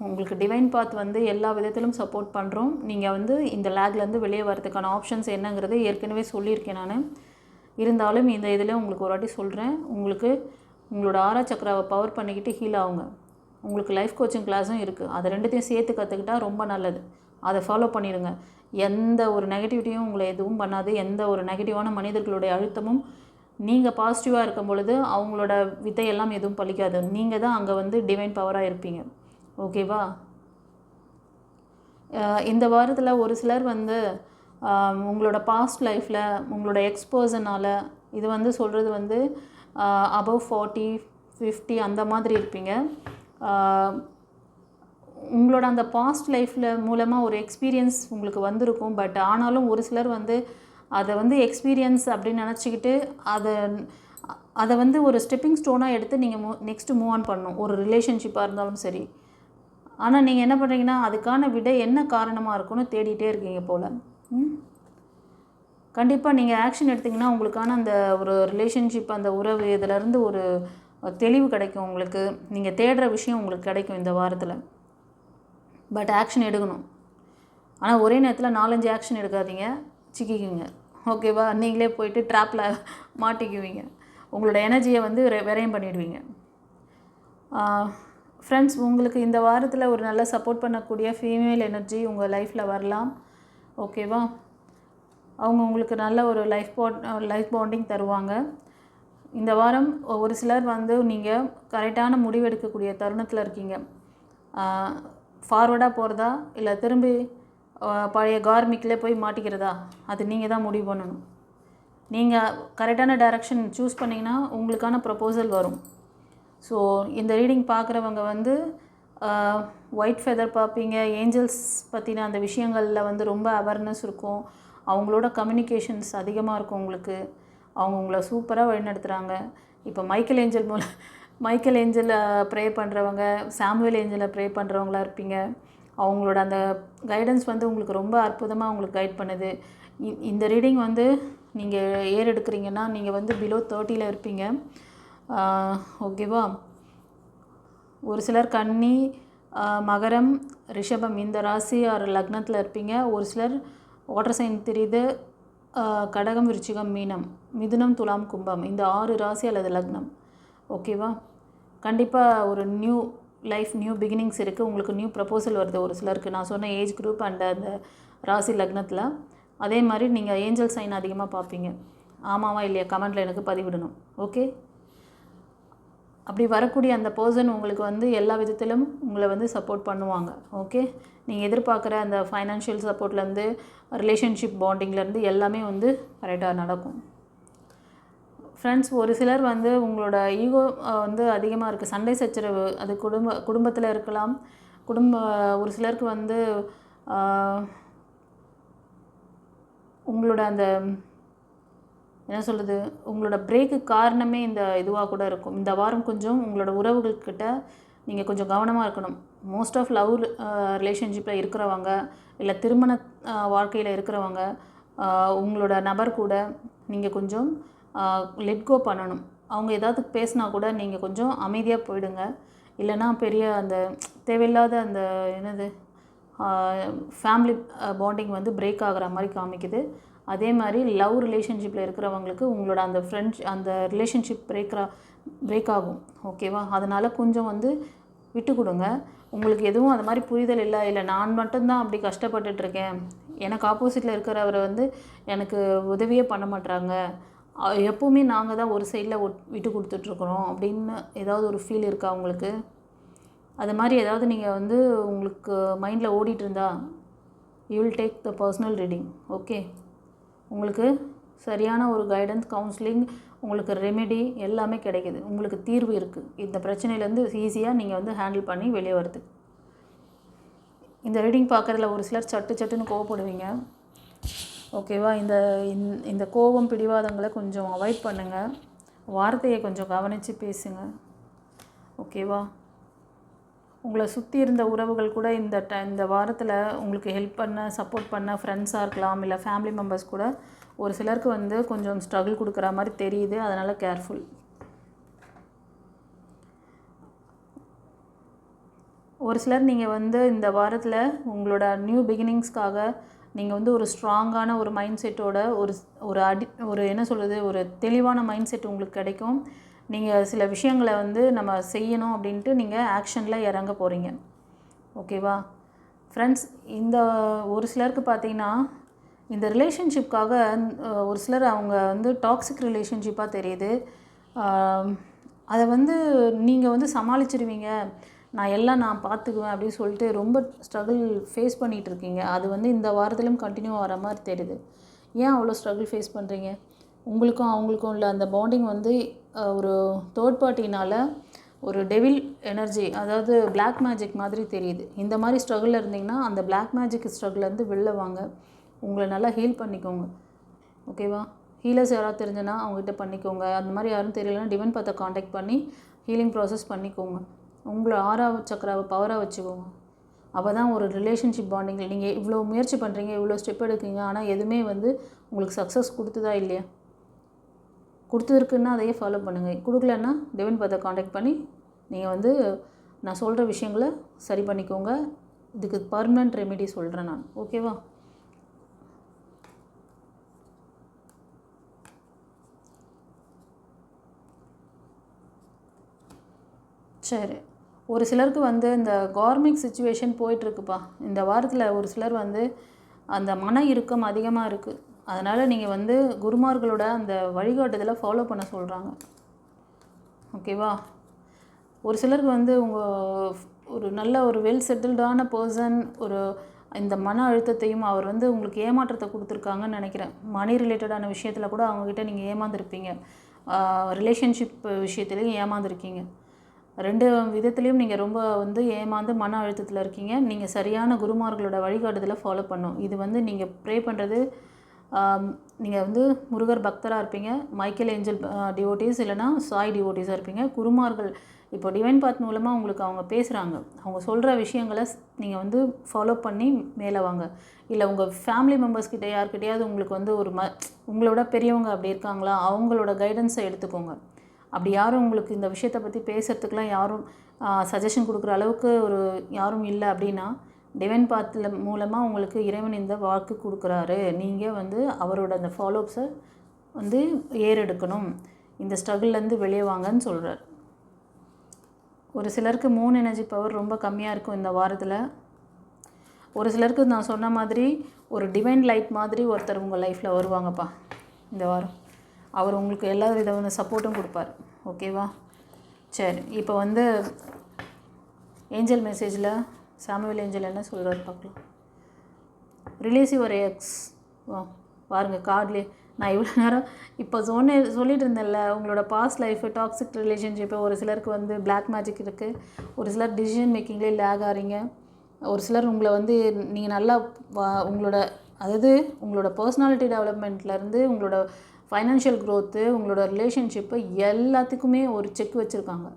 உங்களுக்கு டிவைன் பாத் வந்து எல்லா விதத்திலும் சப்போர்ட் பண்ணுறோம். நீங்கள் வந்து இந்த லேக்லேருந்து வெளியே வரதுக்கான ஆப்ஷன்ஸ் என்னங்கிறது ஏற்கனவே சொல்லியிருக்கேன் நான். இருந்தாலும் இந்த இதில் உங்களுக்கு ஒரு வாட்டி சொல்கிறேன். உங்களோட ஆறா சக்கராவை பவர் பண்ணிக்கிட்டு ஹீல் ஆகுங்க. உங்களுக்கு லைஃப் கோச்சிங் கிளாஸும் இருக்குது. அதை ரெண்டுத்தையும் சேர்த்து கற்றுக்கிட்டால் ரொம்ப நல்லது. அதை ஃபாலோ பண்ணிடுங்க. எந்த ஒரு நெகட்டிவிட்டியும் உங்களை எதுவும் பண்ணாது. எந்த ஒரு நெகட்டிவான மனிதர்களுடைய அழுத்தமும் நீங்கள் பாசிட்டிவாக இருக்கும் பொழுது அவங்களோட வித்தையெல்லாம் எதுவும் பலிக்காது. நீங்கள் தான் அங்கே வந்து டிவைன் பவராக இருப்பீங்க. ஓகேவா? இந்த வாரத்தில் ஒரு சிலர் வந்து உங்களோட பாஸ்ட் லைஃப்பில் உங்களோட எக்ஸ்பர்சனால் இது வந்து சொல்கிறது வந்து அபவ் 40, 50 அந்த மாதிரி இருப்பீங்க. உங்களோட அந்த பாஸ்ட் லைஃப்பில் மூலமாக ஒரு எக்ஸ்பீரியன்ஸ் உங்களுக்கு வந்திருக்கும். பட் ஆனாலும் ஒரு சிலர் வந்து அதை வந்து எக்ஸ்பீரியன்ஸ் அப்படின்னு நினச்சிக்கிட்டு அதை வந்து ஒரு ஸ்டெப்பிங் ஸ்டோனாக எடுத்து நீங்கள் நெக்ஸ்ட்டு மூவ் ஆன் பண்ணணும். ஒரு ரிலேஷன்ஷிப்பாக இருந்தாலும் சரி. ஆனால் நீங்கள் என்ன பண்ணுறீங்கன்னா அதுக்கான விடை என்ன காரணமாக இருக்குன்னு தேடிகிட்டே இருக்கீங்க போல். கண்டிப்பாக நீங்கள் ஆக்ஷன் எடுத்திங்கன்னா உங்களுக்கான அந்த ஒரு ரிலேஷன்ஷிப், அந்த உறவு இதிலேருந்து ஒரு தெளிவு கிடைக்கும். உங்களுக்கு நீங்கள் தேடுற விஷயம் உங்களுக்கு கிடைக்கும் இந்த வாரத்தில். பட் ஆக்ஷன் எடுக்கணும். ஆனால் ஒரே நேரத்தில் 4-5 ஆக்ஷன் எடுக்காதீங்க, சிக்கிக்குங்க. ஓகேவா? நீங்களே போயிட்டு ட்ராப்பில் மாட்டிக்குவீங்க. உங்களோட எனர்ஜியை வந்து விரயம் பண்ணிடுவீங்க. ஃப்ரெண்ட்ஸ், உங்களுக்கு இந்த வாரத்தில் ஒரு நல்ல சப்போர்ட் பண்ணக்கூடிய ஃபீமேல் எனர்ஜி உங்கள் லைஃப்பில் வரலாம். ஓகேவா? அவங்க உங்களுக்கு நல்ல ஒரு லைஃப் பாண்டிங் தருவாங்க. இந்த வாரம் ஒரு சிலர் வந்து நீங்கள் கரெக்டான முடிவு எடுக்கக்கூடிய தருணத்தில் இருக்கீங்க. ஃபார்வர்டாக போகிறதா இல்லை திரும்பி பழைய கார்மிக்கில் போய் மாட்டிக்கிறதா, அது நீங்கள் தான் முடிவு பண்ணணும். நீங்கள் கரெக்டான டைரக்ஷன் சூஸ் பண்ணிங்கன்னா உங்களுக்கான ப்ரப்போசல் வரும். ஸோ இந்த ரீடிங் பார்க்குறவங்க வந்து ஒயிட் ஃபெதர் பார்ப்பீங்க. ஏஞ்சல்ஸ் பற்றின அந்த விஷயங்களில் வந்து ரொம்ப அவேர்னஸ் இருக்கும். அவங்களோட கம்யூனிகேஷன்ஸ் அதிகமாக இருக்கும் உங்களுக்கு. அவங்க உங்களை சூப்பராக வழிநடத்துகிறாங்க. இப்போ மைக்கேல் ஏஞ்சலை ப்ரே பண்ணுறவங்க, சாமுவேல் ஏஞ்சலை ப்ரே பண்ணுறவங்களா இருப்பீங்க. அவங்களோட அந்த கைடன்ஸ் வந்து உங்களுக்கு ரொம்ப அற்புதமாக உங்களுக்கு கைட் பண்ணுது. இந்த ரீடிங் வந்து நீங்கள் எடுக்கிறீங்கன்னா நீங்கள் வந்து பிலோ 30ல் இருப்பீங்க. ஓகேவா? ஒரு சிலர் கன்னி, மகரம், ரிஷபம் இந்த ராசி ஆர் லக்னத்தில் இருப்பீங்க. ஒரு சிலர் வாட்டர் சைன் தெரியுது, கடகம், விருச்சிகம், மீனம், மிதுனம், துலாம், கும்பம், இந்த 6 ராசி அல்லது லக்னம். ஓகேவா? கண்டிப்பாக ஒரு நியூ லைஃப், நியூ பிகினிங்ஸ் இருக்குது. உங்களுக்கு நியூ ப்ரப்போசல் வருது ஒரு சிலருக்கு, நான் சொன்ன ஏஜ் குரூப் அண்ட் அந்த ராசி லக்னத்தில். அதே மாதிரி நீங்கள் ஏஞ்சல் சைன் அதிகமாக பார்ப்பீங்க. ஆமாவா இல்லையா கமெண்ட்டில் எனக்கு பதிவிடணும். ஓகே, அப்படி வரக்கூடிய அந்த பர்சன் உங்களுக்கு வந்து எல்லா விதத்திலும் உங்களை வந்து சப்போர்ட் பண்ணுவாங்க. ஓகே, நீங்கள் எதிர்பார்க்குற அந்த ஃபைனான்ஷியல் சப்போர்ட்லேருந்து, ரிலேஷன்ஷிப் பாண்டிங்லேருந்து எல்லாமே வந்து கரெக்டாக நடக்கும். ஃப்ரெண்ட்ஸ், ஒரு சிலர் வந்து உங்களோட ஈகோ வந்து அதிகமாக இருக்குது, சண்டை சச்சரவு, அது குடும்பத்தில் இருக்கலாம். ஒரு சிலருக்கு வந்து உங்களோட அந்த என்ன சொல்கிறது, உங்களோட பிரேக்கு காரணமே இந்த இதுவாக கூட இருக்கும். இந்த வாரம் கொஞ்சம் உங்களோட உறவுகள்கிட்ட நீங்கள் கொஞ்சம் கவனமாக இருக்கணும். மோஸ்ட் ஆஃப் லவ் ரிலேஷன்ஷிப்பில் இருக்கிறவங்க, இல்லை திருமண வாழ்க்கையில் இருக்கிறவங்க, உங்களோட நபர் கூட நீங்கள் கொஞ்சம் லெட்கோ பண்ணணும். அவங்க ஏதாவது பேசினா கூட நீங்கள் கொஞ்சம் அமைதியாக போயிடுங்க. இல்லைனா பெரிய அந்த தேவையில்லாத அந்த என்னது ஃபேமிலி பாண்டிங் வந்து பிரேக் ஆகிற மாதிரி காமிக்குது. அதே மாதிரி லவ் ரிலேஷன்ஷிப்பில் இருக்கிறவங்களுக்கு உங்களோட அந்த அந்த ரிலேஷன்ஷிப் பிரேக் ஆகும். ஓகேவா? அதனால் கொஞ்சம் வந்து விட்டு கொடுங்க. உங்களுக்கு எதுவும் அது மாதிரி புரிதல் இல்லை நான் மட்டும்தான் அப்படி கஷ்டப்பட்டுட்ருக்கேன், எனக்கு ஆப்போசிட்டில் இருக்கிறவரை வந்து எனக்கு உதவியே பண்ண மாட்டாங்க, எப்போவுமே நாங்கள் தான் ஒரு சைடில் விட்டு கொடுத்துட்ருக்குறோம் அப்படின்னு ஏதாவது ஒரு ஃபீல் இருக்கா உங்களுக்கு? அது மாதிரி ஏதாவது நீங்கள் வந்து உங்களுக்கு மைண்டில் ஓடிட்டு இருந்தா you will take the personal reading. Okay, உங்களுக்கு சரியான ஒரு கைடன்ஸ், கவுன்சிலிங், உங்களுக்கு ரெமெடி எல்லாமே கிடைக்கிது. உங்களுக்கு தீர்வு இருக்குது. இந்த பிரச்சனையிலேருந்து ஈஸியாக நீங்கள் வந்து ஹேண்டில் பண்ணி வெளியே வரதுக்கு. இந்த ரீடிங் பார்க்குறதுல ஒரு சிலர் சட்டுன்னு கோவப்படுவீங்க. ஓகேவா? இந்த கோபம், பிடிவாதங்களை கொஞ்சம் அவாய்ட் பண்ணுங்கள். வார்த்தையை கொஞ்சம் கவனித்து பேசுங்க. ஓகேவா? உங்களை சுற்றி இருந்த உறவுகள் கூட இந்த வாரத்தில் உங்களுக்கு ஹெல்ப் பண்ண, சப்போர்ட் பண்ண ஃப்ரெண்ட்ஸாக இருக்கலாம், இல்லை ஃபேமிலி மெம்பர்ஸ் கூட ஒரு சிலருக்கு வந்து கொஞ்சம் ஸ்ட்ரகிள் கொடுக்குற மாதிரி தெரியுது. அதனால் கேர்ஃபுல். ஒரு சிலர் நீங்கள் வந்து இந்த வாரத்தில் உங்களோட நியூ பிகினிங்ஸ்க்காக நீங்கள் வந்து ஒரு ஸ்ட்ராங்கான ஒரு மைண்ட் செட்டோட ஒரு என்ன சொல்கிறது, ஒரு தெளிவான மைண்ட் செட் உங்களுக்கு கிடைக்கும். நீங்கள் சில விஷயங்களை வந்து நம்ம செய்யணும் அப்படின்ட்டு நீங்கள் ஆக்ஷனில் இறங்க போகிறீங்க. ஓகேவா ஃப்ரெண்ட்ஸ்? இந்த ஒரு சிலருக்கு பார்த்தீங்கன்னா இந்த ரிலேஷன்ஷிப்காக ஒரு சிலர் அவங்க வந்து டாக்ஸிக் ரிலேஷன்ஷிப்பாக தெரியுது. அதை வந்து நீங்கள் வந்து சமாளிச்சிடுவீங்க, நான் பார்த்துக்குவேன் அப்படின்னு சொல்லிட்டு ரொம்ப ஸ்ட்ரகிள் ஃபேஸ் பண்ணிகிட்ருக்கீங்க. அது வந்து இந்த வாரத்திலும் கண்டினியூ ஆகிற மாதிரி தெரியுது. ஏன் அவ்வளோ ஸ்ட்ரகிள் ஃபேஸ் பண்ணுறீங்க? உங்களுக்கும் அவங்களுக்கும் உள்ள அந்த பாண்டிங் வந்து ஒரு தேர்ட் பார்ட்டினால் ஒரு டெவில் எனர்ஜி, அதாவது பிளாக் மேஜிக் மாதிரி தெரியுது. இந்த மாதிரி ஸ்ட்ரகிளில் இருந்தீங்கன்னா அந்த பிளாக் மேஜிக் ஸ்ட்ரகிள்லேருந்து வெளில வாங்க, உங்களை நல்லா ஹீல் பண்ணிக்கோங்க. ஓகேவா? ஹீலர்ஸ் யாராவது தெரிஞ்சுன்னா அவங்ககிட்ட பண்ணிக்கோங்க. அந்த மாதிரி யாரும் தெரியலன்னா டிவைன் பாத்தை காண்டாக்ட் பண்ணி ஹீலிங் ப்ராசஸ் பண்ணிக்கோங்க. உங்களை 6வது சக்கராவை பவராக வச்சுக்கோங்க. அப்போ தான் ஒரு ரிலேஷன்ஷிப் பாண்டிங்கில் நீங்கள் இவ்வளோ முயற்சி பண்ணுறீங்க, இவ்வளோ ஸ்டெப் எடுக்கீங்க, ஆனால் எதுவுமே வந்து உங்களுக்கு சக்ஸஸ் கொடுத்ததா இல்லையா? கொடுத்துருக்குன்னா அதையே ஃபாலோ பண்ணுங்கள். கொடுக்கலன்னா டிவைன் பாத்தை காண்டாக்ட் பண்ணி நீங்கள் வந்து நான் சொல்கிற விஷயங்களை சரி பண்ணிக்கோங்க. இதுக்கு பர்மனெண்ட் ரெமெடி சொல்கிறேன் நான். ஓகேவா? சரி, ஒரு சிலருக்கு வந்து இந்த கார்மிக் சிச்சுவேஷன் போயிட்டுருக்குப்பா. இந்த வாரத்தில் ஒரு சிலர் வந்து அந்த மன இறுக்கம் அதிகமாக இருக்குது. அதனால் நீங்கள் வந்து குருமார்களோட அந்த வழிகாட்டுதலை ஃபாலோ பண்ண சொல்கிறாங்க. ஓகேவா? ஒரு சிலருக்கு வந்து ஒரு நல்ல ஒரு வெல் செட்டில்டான பர்சன் இந்த மன அழுத்தத்தையும் அவர் வந்து உங்களுக்கு ஏமாற்றத்தை கொடுத்துருக்காங்கன்னு நினைக்கிறேன். மணி ரிலேட்டடான விஷயத்தில் கூட அவங்கக்கிட்ட நீங்கள் ஏமாந்துருப்பீங்க. ரிலேஷன்ஷிப் விஷயத்துலேயும் ஏமாந்துருக்கீங்க. 2 விதத்துலேயும் நீங்கள் ரொம்ப வந்து ஏமாந்து மன அழுத்தத்தில் இருக்கீங்க. நீங்கள் சரியான குருமார்களோட வழிகாட்டுதலை ஃபாலோ பண்ணணும். இது வந்து நீங்கள் ப்ரே பண்ணுறது, நீங்கள் வந்து முருகர் பக்தராக இருப்பீங்க, மைக்கேல் ஏஞ்சல் டிவோட்டீஸ், இல்லைனா சாய் டிவோட்டீஸாக இருப்பீங்க. குருமார்கள் இப்போ டிவைன் பாத் மூலமாக உங்களுக்கு அவங்க பேசுகிறாங்க. அவங்க சொல்கிற விஷயங்களை நீங்கள் வந்து ஃபாலோ பண்ணி மேலே வாங்க. இல்லை உங்கள் ஃபேமிலி மெம்பர்ஸ்கிட்ட யார்கிட்டையாவது உங்களுக்கு வந்து உங்களோட பெரியவங்க அப்படி இருக்காங்களா, அவங்களோட கைடன்ஸை எடுத்துக்கோங்க. அப்படி யாரும் உங்களுக்கு இந்த விஷயத்தை பற்றி பேசுகிறதுக்கெலாம் யாரும் சஜஷன் கொடுக்குற அளவுக்கு யாரும் இல்லை அப்படின்னா டிவைன் பாத்தில் மூலமாக உங்களுக்கு இறைவன் இந்த வாக்கு கொடுக்குறாரு. நீங்கள் வந்து அவரோட அந்த ஃபாலோஅப்ஸை வந்து ஏறெடுக்கணும், இந்த ஸ்ட்ரகிள்லேருந்து வெளியே வாங்கன்னு சொல்கிறார். ஒரு சிலருக்கு மூன் எனர்ஜி பவர் ரொம்ப கம்மியாக இருக்கும் இந்த வாரத்தில். ஒரு சிலருக்கு நான் சொன்ன மாதிரி ஒரு டிவைன் லைட் மாதிரி ஒருத்தர் உங்கள் லைஃப்பில் வருவாங்கப்பா இந்த வாரம். அவர் உங்களுக்கு எல்லா விதமான சப்போர்ட்டும் கொடுப்பார். ஓகேவா? சரி, இப்போ வந்து ஏஞ்சல் மெசேஜில் சாமுவேல் ஏஞ்சல் என்ன சொல்கிறாரு பார்க்கலாம். Release your X. பாருங்கள் கார்ட்லேயே நான் இவ்வளோ நேரம் இப்போ சொல்லிட்டு இருந்தேன்ல, உங்களோட பாஸ்ட் லைஃபு, டாக்ஸிக் ரிலேஷன்ஷிப்பு. ஒரு சிலருக்கு வந்து பிளாக் மேஜிக் இருக்குது, ஒரு சிலர் டிசிஷன் மேக்கிங்லேயே லேக் ஆகிறீங்க, ஒரு சிலர் உங்களை வந்து நீங்கள் நல்லா உங்களோட அதாவது உங்களோட பர்சனாலிட்டி டெவலப்மெண்ட்லேருந்து உங்களோட ஃபைனான்ஷியல் க்ரோத்து, உங்களோட ரிலேஷன்ஷிப்பு எல்லாத்துக்குமே ஒரு செக் வச்சுருக்காங்க.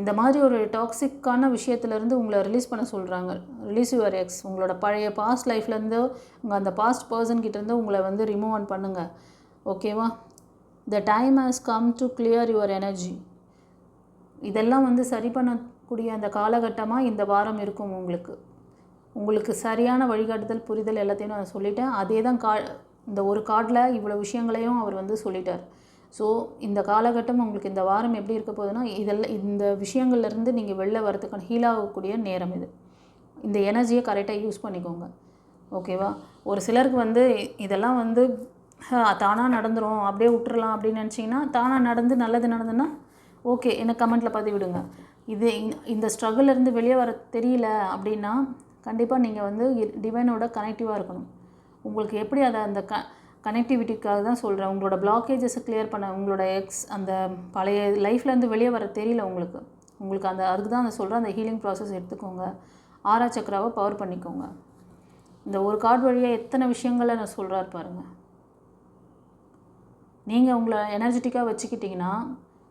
இந்த மாதிரி ஒரு டாக்ஸிக்கான விஷயத்துலேருந்து உங்களை ரிலீஸ் பண்ண சொல்கிறாங்க. Release your X. உங்களோட பழைய பாஸ்ட் லைஃப்லேருந்து உங்கள் அந்த பாஸ்ட் பர்சன்கிட்டேருந்து உங்களை வந்து ரிமூவ் ஆன் பண்ணுங்கள். ஓகேவா? The time has come to clear your energy. இதெல்லாம் வந்து சரி பண்ணக்கூடிய அந்த காலகட்டமாக இந்த வாரம் இருக்கும். உங்களுக்கு சரியான வழிகாட்டுதல், புரிதல் எல்லாத்தையும் நான் சொல்லிட்டேன். அதே தான் இந்த ஒரு கார்டில் இவ்வளோ விஷயங்களையும் அவர் வந்து சொல்லிட்டார். ஸோ இந்த காலகட்டம் உங்களுக்கு இந்த வாரம் எப்படி இருக்க போகுதுன்னா, இந்த விஷயங்கள்லேருந்து நீங்கள் வெளில வரதுக்கான ஹீல் ஆகக்கூடிய நேரம் இது. இந்த எனர்ஜியை கரெக்டாக யூஸ் பண்ணிக்கோங்க. ஓகேவா? ஒரு சிலருக்கு வந்து இதெல்லாம் வந்து தானாக நடந்துடும், அப்படியே விட்டுறலாம் அப்படின்னு நினச்சிங்கன்னா, தானாக நடந்து நல்லது நடந்துன்னா ஓகே, எனக்கு கமெண்ட்டில் பதிவிடுங்க. இந்த ஸ்ட்ரகிள்லேருந்து வெளியே வர தெரியல அப்படின்னா கண்டிப்பாக நீங்கள் வந்து டிவைனோட கனெக்டிவாக இருக்கணும். உங்களுக்கு எப்படி அதை அந்த கனெக்டிவிட்டிக்காக தான் சொல்கிறேன். உங்களோட பிளாக்கேஜஸை கிளியர் பண்ண, உங்களோட எக்ஸ் அந்த பழைய லைஃப்லேருந்து வெளியே வர தெரியல உங்களுக்கு அதுக்கு தான் அதை சொல்கிறேன். அந்த ஹீலிங் ப்ராசஸ் எடுத்துக்கோங்க. ஆரா சக்கராவை பவர் பண்ணிக்கோங்க. இந்த ஒரு கார்டு வழியாக எத்தனை விஷயங்களை நான் சொல்கிறாரு பாருங்கள். நீங்கள் உங்களை எனர்ஜெட்டிக்காக வச்சுக்கிட்டிங்கன்னா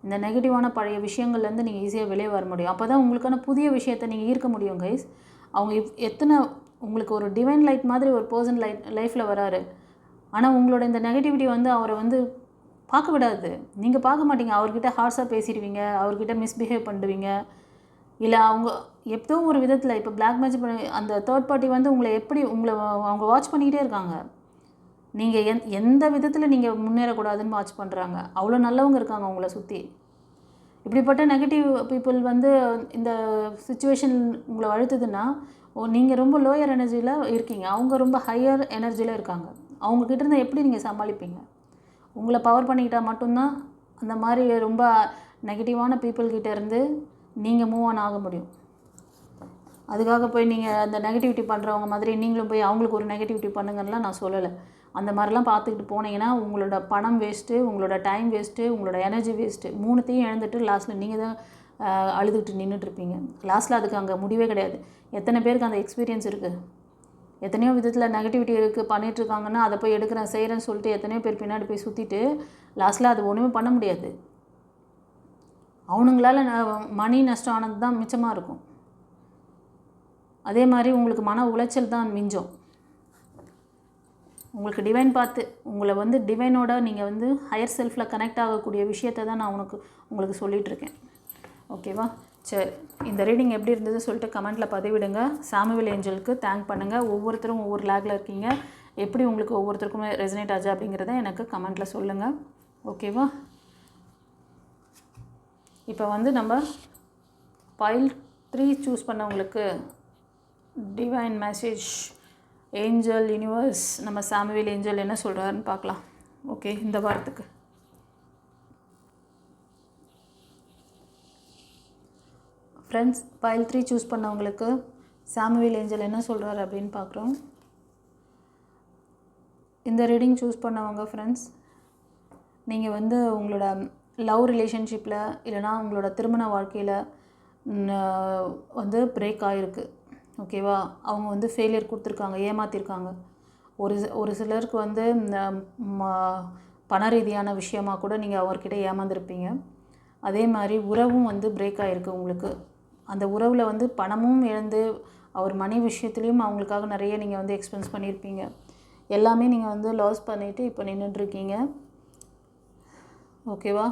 இந்த நெகட்டிவான பழைய விஷயங்கள்லேருந்து நீங்கள் ஈஸியாக வெளியே வர முடியும். அப்போ தான் உங்களுக்கான புதிய விஷயத்தை நீங்கள் ஈர்க்க முடியும் கைஸ். அவங்க உங்களுக்கு ஒரு டிவைன் லைட் மாதிரி ஒரு பர்சன் லைஃப்பில் வராரு. ஆனால் உங்களோட இந்த நெகட்டிவிட்டி வந்து அவரை வந்து பார்க்க விடாது. நீங்கள் பார்க்க மாட்டீங்க. அவர்கிட்ட ஹார்ஷாக பேசிடுவீங்க, அவர்கிட்ட மிஸ்பிஹேவ் பண்ணுவீங்க, இல்லை எப்போ ஒரு விதத்தில் இப்போ பிளாக் மேஜிக் அந்த தேர்ட் பார்ட்டி வந்து உங்களை அவங்க வாட்ச் பண்ணிக்கிட்டே இருக்காங்க. நீங்கள் எந்த விதத்தில் நீங்கள் முன்னேறக்கூடாதுன்னு வாட்ச் பண்ணுறாங்க. அவ்வளோ நல்லவங்க இருக்காங்க உங்களை சுற்றி. இப்படிப்பட்ட நெகட்டிவ் பீப்புள் வந்து இந்த சுச்சுவேஷன் உங்களை அழுத்துதுன்னா நீங்கள் ரொம்ப லோயர் எனர்ஜியில் இருக்கீங்க, அவங்க ரொம்ப ஹையர் எனர்ஜியில் இருக்காங்க. அவங்கக்கிட்ட இருந்து எப்படி நீங்கள் சமாளிப்பீங்க? உங்களை பவர் பண்ணிக்கிட்டால் மட்டும்தான் அந்த மாதிரி ரொம்ப நெகட்டிவான பீப்புள்கிட்ட இருந்து நீங்கள் மூவ் ஆன் ஆக முடியும். அதுக்காக போய் நீங்கள் அந்த நெகட்டிவிட்டி பண்ணுறவங்க மாதிரி நீங்களும் போய் அவங்களுக்கு ஒரு நெகட்டிவிட்டி பண்ணுங்கலாம் நான் சொல்லலை. அந்த மாதிரிலாம் பார்த்துக்கிட்டு போனீங்கன்னா உங்களோட பணம் வேஸ்ட்டு, உங்களோட டைம் வேஸ்ட்டு, உங்களோட எனர்ஜி வேஸ்ட்டு. மூணுத்தையும் இழந்துட்டு லாஸ்ட்டில் நீங்கள் தான் அழுதுகிட்டு நின்றுட்டுருப்பீங்க. லாஸ்ட்டில் அதுக்கு அங்கே முடிவே கிடையாது. எத்தனை பேருக்கு அந்த எக்ஸ்பீரியன்ஸ் இருக்குது? எத்தனையோ விதத்தில் நெகட்டிவிட்டி இருக்குது பண்ணிகிட்ருக்காங்கன்னா அதை போய் செய்கிறேன்னு சொல்லிட்டு எத்தனையோ பேர் பின்னாடி போய் சுற்றிட்டு லாஸ்ட்டில் அது ஒன்றுமே பண்ண முடியாது. அவனுங்களால் மணி நஷ்டம் ஆனது தான் மிச்சமாக இருக்கும். அதே மாதிரி உங்களுக்கு மன உளைச்சல் தான் மிஞ்சம். உங்களுக்கு டிவைன் பார்த்து உங்களை வந்து டிவைனோட நீங்கள் வந்து ஹையர் செல்ஃபில் கனெக்ட் ஆகக்கூடிய விஷயத்தை தான் நான் உங்களுக்கு சொல்லிகிட்ருக்கேன். ஓகேவா? சரி, இந்த ரீடிங் எப்படி இருந்தது சொல்லிட்டு கமெண்ட்டில் பதிவிடுங்க. சாமுவேல் ஏஞ்சலுக்கு தேங்க் பண்ணுங்கள். ஒவ்வொருத்தரும் ஒவ்வொரு லேக்கில் இருக்கீங்க. எப்படி உங்களுக்கு ஒவ்வொருத்தருக்குமே ரெசனேட் ஆச்சு அப்படிங்கிறத எனக்கு கமெண்ட்டில் சொல்லுங்கள். ஓகேவா? இப்போ வந்து நம்ம பைல் 3 சூஸ் பண்ணவங்களுக்கு டிவைன் மெசேஜ், ஏஞ்சல், யூனிவர்ஸ், நம்ம சாமுவேல் ஏஞ்சல் என்ன சொல்கிறாருன்னு பார்க்கலாம். ஓகே, இந்த வாரத்துக்கு ஃப்ரெண்ட்ஸ், பைல் 3 சூஸ் பண்ணவங்களுக்கு சாமுவேல் ஏஞ்சல் என்ன சொல்கிறாரு அப்படின்னு பார்க்குறோம். இந்த ரீடிங் சூஸ் பண்ணவங்க ஃப்ரெண்ட்ஸ், நீங்கள் வந்து உங்களோட லவ் ரிலேஷன்ஷிப்பில் இல்லைனா உங்களோட திருமண வாழ்க்கையில் வந்து பிரேக் ஆகிருக்கு. ஓகேவா? அவங்க வந்து ஃபெயிலியர் கொடுத்துருக்காங்க, ஏமாற்றிருக்காங்க. ஒரு சிலருக்கு வந்து பண ரீதியான விஷயமாக கூட நீங்கள் அவர்கிட்ட ஏமாந்துருப்பீங்க. அதே மாதிரி உறவும் வந்து பிரேக் ஆகிருக்கு உங்களுக்கு. அந்த உறவில் வந்து பணமும் இழந்து அவர் மணி விஷயத்துலேயும் அவங்களுக்காக நிறைய நீங்கள் வந்து எக்ஸ்பென்ஸ் பண்ணியிருப்பீங்க. எல்லாமே நீங்கள் வந்து லாஸ் பண்ணிவிட்டு இப்போ நின்றுட்டுருக்கீங்க. ஓகேவா?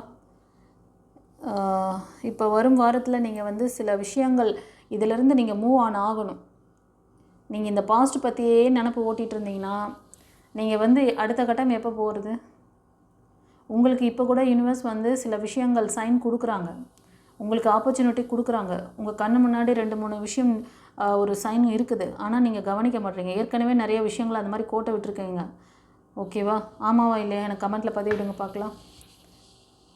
இப்போ வரும் வாரத்தில் நீங்கள் வந்து சில விஷயங்கள் இதிலேருந்து நீங்கள் மூவ் ஆன் ஆகணும். நீங்கள் இந்த பாஸ்ட் பற்றியே நினப்பு ஓட்டிகிட்டு இருந்தீங்கன்னா நீங்கள் வந்து அடுத்த கட்டம் எப்போ போகிறது? உங்களுக்கு இப்போ கூட யூனிவர்ஸ் வந்து சில விஷயங்கள் சைன் கொடுக்குறாங்க, உங்களுக்கு ஆப்பர்ச்சுனிட்டி கொடுக்குறாங்க. உங்கள் கண்ணு முன்னாடி 2-3 விஷயம் ஒரு சைன் இருக்குது, ஆனால் நீங்கள் கவனிக்க மாட்டீங்க. ஏற்கனவே நிறைய விஷயங்கள் அந்த மாதிரி கோட்டை விட்டுருக்கீங்க. ஓகேவா? ஆமாவா இல்லையா? எனக்கு கமெண்ட்டில் பதிவிடுங்க பார்க்கலாம்.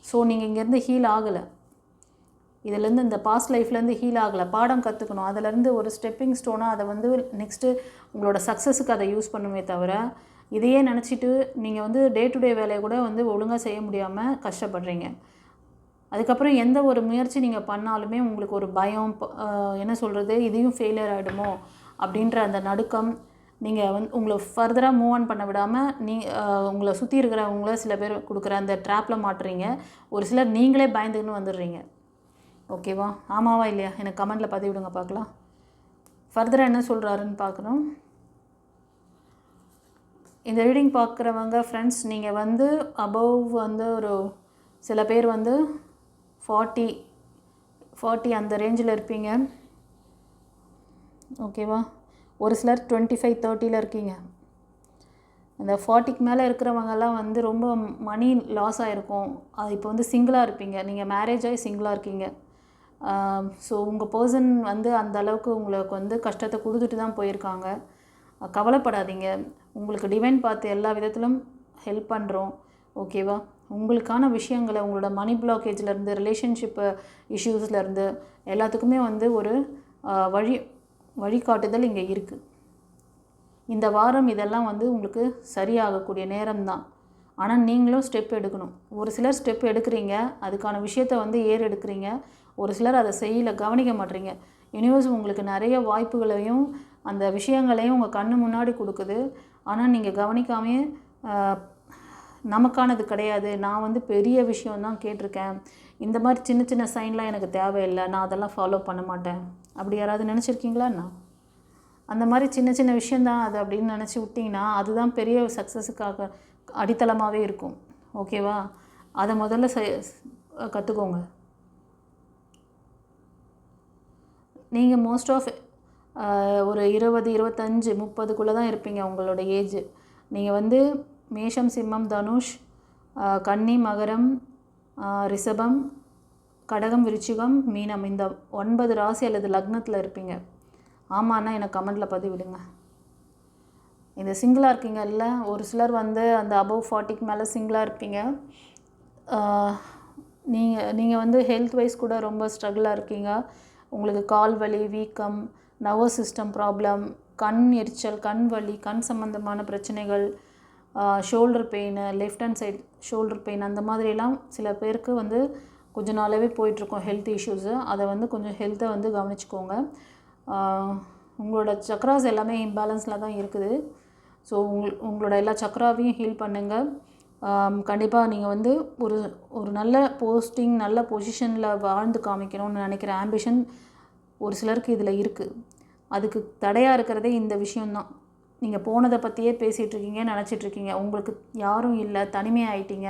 ஸோ நீங்கள் இங்கேருந்து ஹீல் ஆகலை, இதிலேருந்து இந்த பாஸ்ட் லைஃப்லேருந்து ஹீல் ஆகலை, பாடம் கற்றுக்கணும். அதிலேருந்து ஒரு ஸ்டெப்பிங் ஸ்டோனாக அதை வந்து நெக்ஸ்ட்டு உங்களோட சக்ஸஸுக்கு அதை யூஸ் பண்ணுமே தவிர, இதையே நினச்சிட்டு நீங்கள் வந்து டே டு டே வேலையை கூட வந்து ஒழுங்காக செய்ய முடியாமல் கஷ்டப்படுறீங்க. அதுக்கப்புறம் எந்த ஒரு முயற்சி நீங்கள் பண்ணாலுமே உங்களுக்கு ஒரு பயம், என்ன சொல்கிறது, இதையும் ஃபெயிலியர் ஆகிடுமோ அப்படின்ற அந்த நடுக்கம், நீங்கள் வந்து உங்களை ஃபர்தராக மூவ் ஆன் பண்ண விடாமல் உங்களை சுற்றி இருக்கிறவங்கள சில பேர் கொடுக்குற அந்த ட்ராப்பில் மாட்டுறீங்க. ஒரு சிலர் நீங்களே பயந்துன்னு வந்துடுறீங்க. ஓகேவா? ஆமாவா இல்லையா? எனக்கு கமெண்ட்டில் பதிவிடுங்க பார்க்கலாம். ஃபர்தராக என்ன சொல்கிறாருன்னு பார்க்கணும். இந்த ரீடிங் பார்க்குறவங்க ஃப்ரெண்ட்ஸ், நீங்கள் வந்து அபவ் வந்து ஒரு சில பேர் வந்து 40 அந்த ரேஞ்சில் இருப்பீங்க. ஓகேவா? ஒரு சிலர் 25-30 இருக்கீங்க. இந்த 40க்கு மேலே இருக்கிறவங்கெல்லாம் வந்து ரொம்ப மணி லாஸ் ஆகிருக்கும். அது இப்போ வந்து சிங்கிளாக இருப்பீங்க, நீங்கள் மேரேஜ் ஆகி சிங்கிளாக இருக்கீங்க. ஸோ உங்கள் பர்சன் வந்து அந்த அளவுக்கு உங்களுக்கு வந்து கஷ்டத்தை கொடுத்துட்டு தான் போயிருக்காங்க. கவலைப்படாதீங்க, உங்களுக்கு டிவைன் பார்த்து எல்லா விதத்திலும் ஹெல்ப் பண்ணுறோம். ஓகேவா? உங்களுக்கான விஷயங்களை உங்களோட மணி பிளாக்கேஜ்லேருந்து, ரிலேஷன்ஷிப்பு இஷ்யூஸ்லேருந்து எல்லாத்துக்குமே வந்து ஒரு வழிகாட்டுதல் இங்கே இருக்குது. இந்த வாரம் இதெல்லாம் வந்து உங்களுக்கு சரியாகக்கூடிய நேரம்தான். ஆனால் நீங்களும் ஸ்டெப் எடுக்கணும். ஒரு சிலர் ஸ்டெப் எடுக்கிறீங்க, அதுக்கான விஷயத்தை வந்து எடுக்கிறீங்க. ஒரு சிலர் அதை செய்யலை, கவனிக்க மாட்டீங்க. யூனிவர்ஸ் உங்களுக்கு நிறைய வாய்ப்புகளையும் அந்த விஷயங்களையும் உங்கள் கண்ணு முன்னாடி கொடுக்குது. ஆனால் நீங்கள் கவனிக்காமே நமக்கானது கிடையாது, நான் வந்து பெரிய விஷயம்தான் கேட்டிருக்கேன், இந்த மாதிரி சின்ன சின்ன சைன்லாம் எனக்கு தேவையில்லை, நான் அதெல்லாம் ஃபாலோ பண்ண மாட்டேன், அப்படி யாராவது நினச்சிருக்கீங்களாண்ணா? அந்த மாதிரி சின்ன சின்ன விஷயந்தான் அது அப்படின்னு நினச்சி விட்டிங்கன்னா அதுதான் பெரிய சக்ஸஸுக்காக அடித்தளமாகவே இருக்கும். ஓகேவா? அதை முதல்ல கற்றுக்கோங்க. நீங்கள் மோஸ்ட் ஆஃப் ஒரு 20, 25, 30க்குள்ளே தான் இருப்பீங்க உங்களோட ஏஜ். நீங்கள் வந்து மேஷம், சிம்மம், தனுஷ், கன்னி, மகரம், ரிஷபம், கடகம், விருச்சிகம், மீனம், இந்த 9 ராசி அல்லது லக்னத்தில் இருப்பீங்க. ஆமாண்ணா எனக்கு கமெண்ட்டில் பதிவிடுங்க. இந்த சிங்கிளாக இருக்கீங்கல்ல, ஒரு சிலர் வந்து அந்த அபவ் 40க்கு மேலே சிங்கிளாக இருப்பீங்க. நீங்கள் வந்து ஹெல்த் வைஸ் கூட ரொம்ப ஸ்ட்ரகிளாக இருக்கீங்க. உங்களுக்கு கால் வலி, வீக்கம், நர்வஸ் சிஸ்டம் ப்ராப்ளம், கண் எரிச்சல், கண் வலி, கண் சம்மந்தமான பிரச்சனைகள், shoulder pain, left hand side shoulder pain, அந்த மாதிரிலாம் சில பேருக்கு வந்து கொஞ்ச நாளாகவே போயிட்டுருக்கோம் ஹெல்த் இஷ்யூஸு. அதை வந்து கொஞ்சம் ஹெல்த்தை வந்து கவனிச்சுக்கோங்க. உங்களோட சக்ராஸ் எல்லாமே இம்பேலன்ஸில் தான் இருக்குது. ஸோ உங்களோட எல்லா சக்ராவையும் ஹீல் பண்ணுங்கள். கண்டிப்பாக நீங்கள் வந்து ஒரு நல்ல போஸ்டிங், நல்ல பொசிஷனில் வாழ்ந்து காமிக்கணும்னு நினைக்கிற ஆம்பிஷன் ஒரு சிலருக்கு இதில் இருக்குது. அதுக்கு தடையாக இருக்கிறதே இந்த விஷயந்தான். நீங்கள் போனதை பற்றியே பேசிகிட்ருக்கீங்க, நினச்சிட்ருக்கீங்க, உங்களுக்கு யாரும் இல்லை, தனிமையாயிட்டீங்க,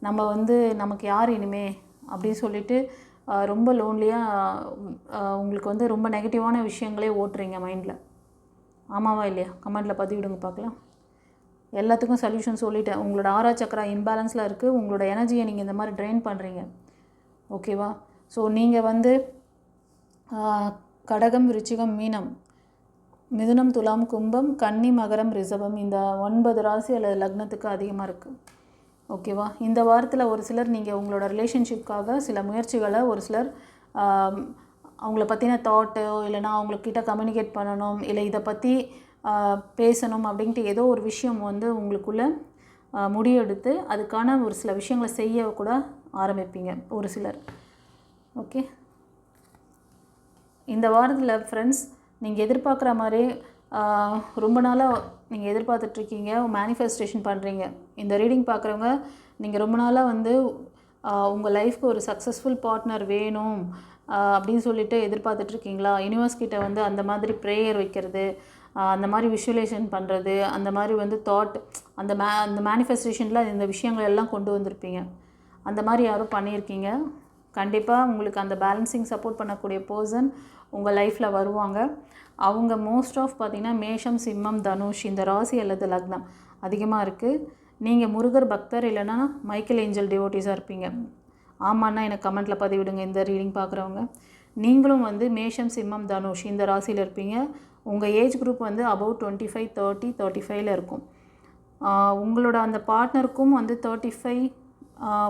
நம்ம வந்து நமக்கு யார் இனிமே அப்படின்னு சொல்லிட்டு ரொம்ப லோன்லியாக உங்களுக்கு வந்து ரொம்ப நெகட்டிவான விஷயங்களே ஓட்டுறீங்க மைண்டில். ஆமாவா இல்லையா? கமெண்ட்டில் பதிவிடுங்க பார்க்கலாம். எல்லாத்துக்கும் சொல்யூஷன் சொல்லிட்டேன். உங்களோட 6 சக்கரா இம்பேலன்ஸில் இருக்குது. உங்களோட எனர்ஜியை நீங்கள் இந்த மாதிரி ட்ரெயின் பண்ணுறீங்க. ஓகேவா? ஸோ நீங்கள் வந்து கடகம், விருச்சிகம், மீனம், மிதுனம், துலாம், கும்பம், கன்னி, மகரம், ரிஷபம், இந்த 9 ராசி அல்லது லக்னத்துக்கு அதிகமாக இருக்குது. ஓகேவா? இந்த வாரத்தில் ஒரு சிலர் நீங்கள் உங்களோட ரிலேஷன்ஷிப்காக சில முயற்சிகளை, ஒரு சிலர் அவங்கள பற்றின தாட்டோ இல்லைனா அவங்கக்கிட்ட கம்யூனிகேட் பண்ணணும், இல்லை இதை பற்றி பேசணும் அப்படின்ட்டு ஏதோ ஒரு விஷயம் வந்து உங்களுக்குள்ளே முடிவெடுத்து அதுக்கான ஒரு சில விஷயங்களை செய்ய கூட ஆரம்பிப்பீங்க ஒரு சிலர். ஓகே, இந்த வாரத்தில் ஃப்ரெண்ட்ஸ் நீங்கள் எதிர்பார்க்குற மாதிரி ரொம்ப நாளாக நீங்கள் எதிர்பார்த்துட்ருக்கீங்க, மேனிஃபெஸ்டேஷன் பண்ணுறீங்க. இந்த ரீடிங் பார்க்குறவங்க நீங்கள் ரொம்ப நாளாக வந்து உங்கள் லைஃப்க்கு ஒரு சக்ஸஸ்ஃபுல் பார்ட்னர் வேணும் அப்படின்னு சொல்லிட்டு எதிர்பார்த்துட்ருக்கீங்களா? யூனிவர்ஸ் கிட்ட வந்து அந்த மாதிரி ப்ரேயர் வைக்கிறது, அந்த மாதிரி விஷுவலைசேஷன் பண்ணுறது, அந்த மாதிரி வந்து தாட், அந்த மேனிஃபெஸ்டேஷனில் இந்த விஷயங்கள் எல்லாம் கொண்டு வந்திருப்பீங்க. அந்த மாதிரி யாரும் பண்ணியிருக்கீங்க. கண்டிப்பாக உங்களுக்கு அந்த பேலன்சிங் சப்போர்ட் பண்ணக்கூடிய பர்சன் உங்கள் லைஃப்பில் வருவாங்க. அவங்க மோஸ்ட் ஆஃப் பார்த்திங்கன்னா மேஷம், சிம்மம், தனுஷ் இந்த ராசி அல்லது லக்னம் அதிகமாக இருக்குது. நீங்கள் முருகர் பக்தர் இல்லைனா மைக்கேல் ஏஞ்சல் டிவோட்டிஸாக இருப்பீங்க. ஆமான்னா எனக்கு கமெண்ட்டில் பதிவிடுங்க. இந்த ரீடிங் பார்க்குறவங்க நீங்களும் வந்து மேஷம், சிம்மம், தனுஷ் இந்த ராசியில் இருப்பீங்க. உங்கள் ஏஜ் குரூப் வந்து அபவ் 25, 30, 35 இருக்கும். உங்களோட அந்த பார்ட்னருக்கும் வந்து 35,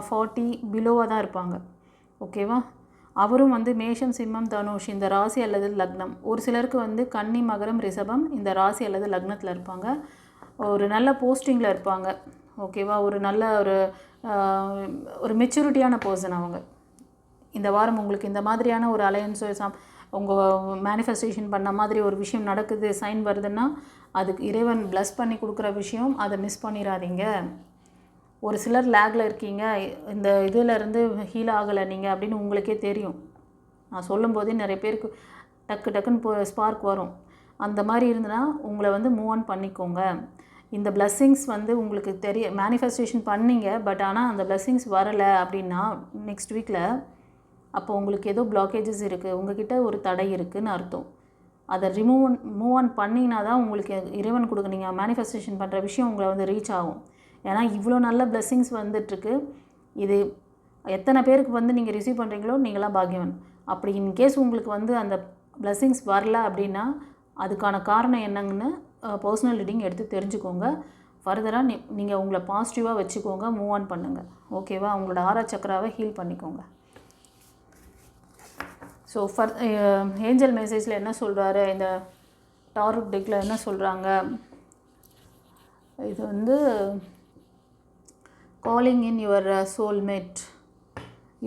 40 பிலோவாக தான் இருப்பாங்க. ஓகேவா? அவரும் வந்து மேஷம், சிம்மம், தனுஷ் இந்த ராசி அல்லது லக்னம். ஒரு சிலருக்கு வந்து கன்னி, மகரம், ரிஷபம் இந்த ராசி அல்லது லக்னத்தில் இருப்பாங்க. ஒரு நல்ல போஸ்டிங்கில் இருப்பாங்க. ஓகேவா? ஒரு நல்ல ஒரு மெச்சூரிட்டியான பர்சன் அவங்க. இந்த வாரம் உங்களுக்கு இந்த மாதிரியான ஒரு அலையன்ஸ் உங்கள் மேனிஃபெஸ்டேஷன் பண்ண மாதிரி ஒரு விஷயம் நடக்குது, சைன் வருதுன்னா அதுக்கு இறைவன் ப்ளஸ் பண்ணி கொடுக்குற விஷயம். அதை மிஸ் பண்ணிடாதீங்க. ஒரு சிலர் லேக்கில் இருக்கீங்க, இந்த இதிலேருந்து ஹீல் ஆகலை நீங்கள் அப்படின்னு உங்களுக்கே தெரியும். நான் சொல்லும்போதே நிறைய பேருக்கு டக்குன்னு ஸ்பார்க் வரும். அந்த மாதிரி இருந்ததுன்னா உங்களை வந்து மூவ் ஆன் பண்ணிக்கோங்க. இந்த பிளஸ்ஸிங்ஸ் வந்து உங்களுக்கு மேனிஃபெஸ்டேஷன் பண்ணிங்க, பட் ஆனால் அந்த பிளஸ்ஸிங்ஸ் வரலை அப்படின்னா நெக்ஸ்ட் வீக்கில் அப்போ உங்களுக்கு ஏதோ பிளாக்கேஜஸ் இருக்குது, உங்கள்கிட்ட ஒரு தடை இருக்குதுன்னு அர்த்தம். அதை மூவ் ஆன் பண்ணிங்கன்னா தான் உங்களுக்கு இறைவன் கொடுக்க நீங்கள் மேனிஃபெஸ்டேஷன் பண்ணுற விஷயம் உங்களை வந்து ரீச் ஆகும். ஏன்னா இவ்வளோ நல்ல பிளெஸ்ஸிங்ஸ் வந்துட்டுருக்கு. இது எத்தனை பேருக்கு வந்து நீங்கள் ரிசீவ் பண்ணுறீங்களோ நீங்களாம் பாக்கியவன். அப்படி இன்கேஸ் உங்களுக்கு வந்து அந்த பிளெஸ்ஸிங்ஸ் வரல அப்படின்னா அதுக்கான காரணம் என்னங்கன்னு பர்சனல் ரீடிங் எடுத்து தெரிஞ்சுக்கோங்க. ஃபர்தராக நீங்கள் உங்களை பாசிட்டிவாக வச்சுக்கோங்க, மூவ் ஆன் பண்ணுங்கள். ஓகேவா? உங்களோட ஆரா சக்கராவை ஹீல் பண்ணிக்கோங்க. ஸோ ஏஞ்சல் மெசேஜில் என்ன சொல்கிறாரு, இந்த டாரட் டெக்கில் என்ன சொல்கிறாங்க, இது வந்து calling in your soulmate,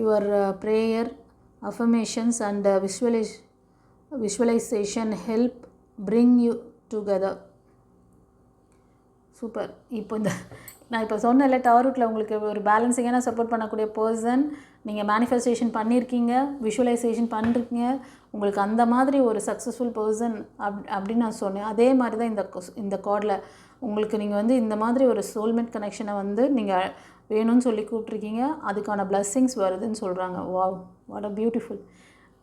your prayer, affirmations and visualisation help bring you together. Super. இப்போ நான் இப்போ சொன்னேன்ல, டாரூட்டில் உங்களுக்கு ஒரு பேலன்சிங்கான சப்போர்ட் பண்ணக்கூடிய பர்சன், நீங்கள் மேனிஃபெஸ்டேஷன் பண்ணியிருக்கீங்க, விஷுவலைசேஷன் பண்ணிருக்கீங்க, உங்களுக்கு அந்த மாதிரி ஒரு சக்ஸஸ்ஃபுல் பர்சன் அப்படின்னு நான் சொன்னேன். அதே மாதிரி தான் இந்த கார்டில் உங்களுக்கு நீங்கள் வந்து இந்த மாதிரி ஒரு சோல்மேட் கனெக்ஷனை வந்து நீங்கள் வேணும்னு சொல்லி கூப்பிட்ருக்கீங்க. அதுக்கான பிளஸ்ஸிங்ஸ் வருதுன்னு சொல்கிறாங்க. Wow, what a beautiful.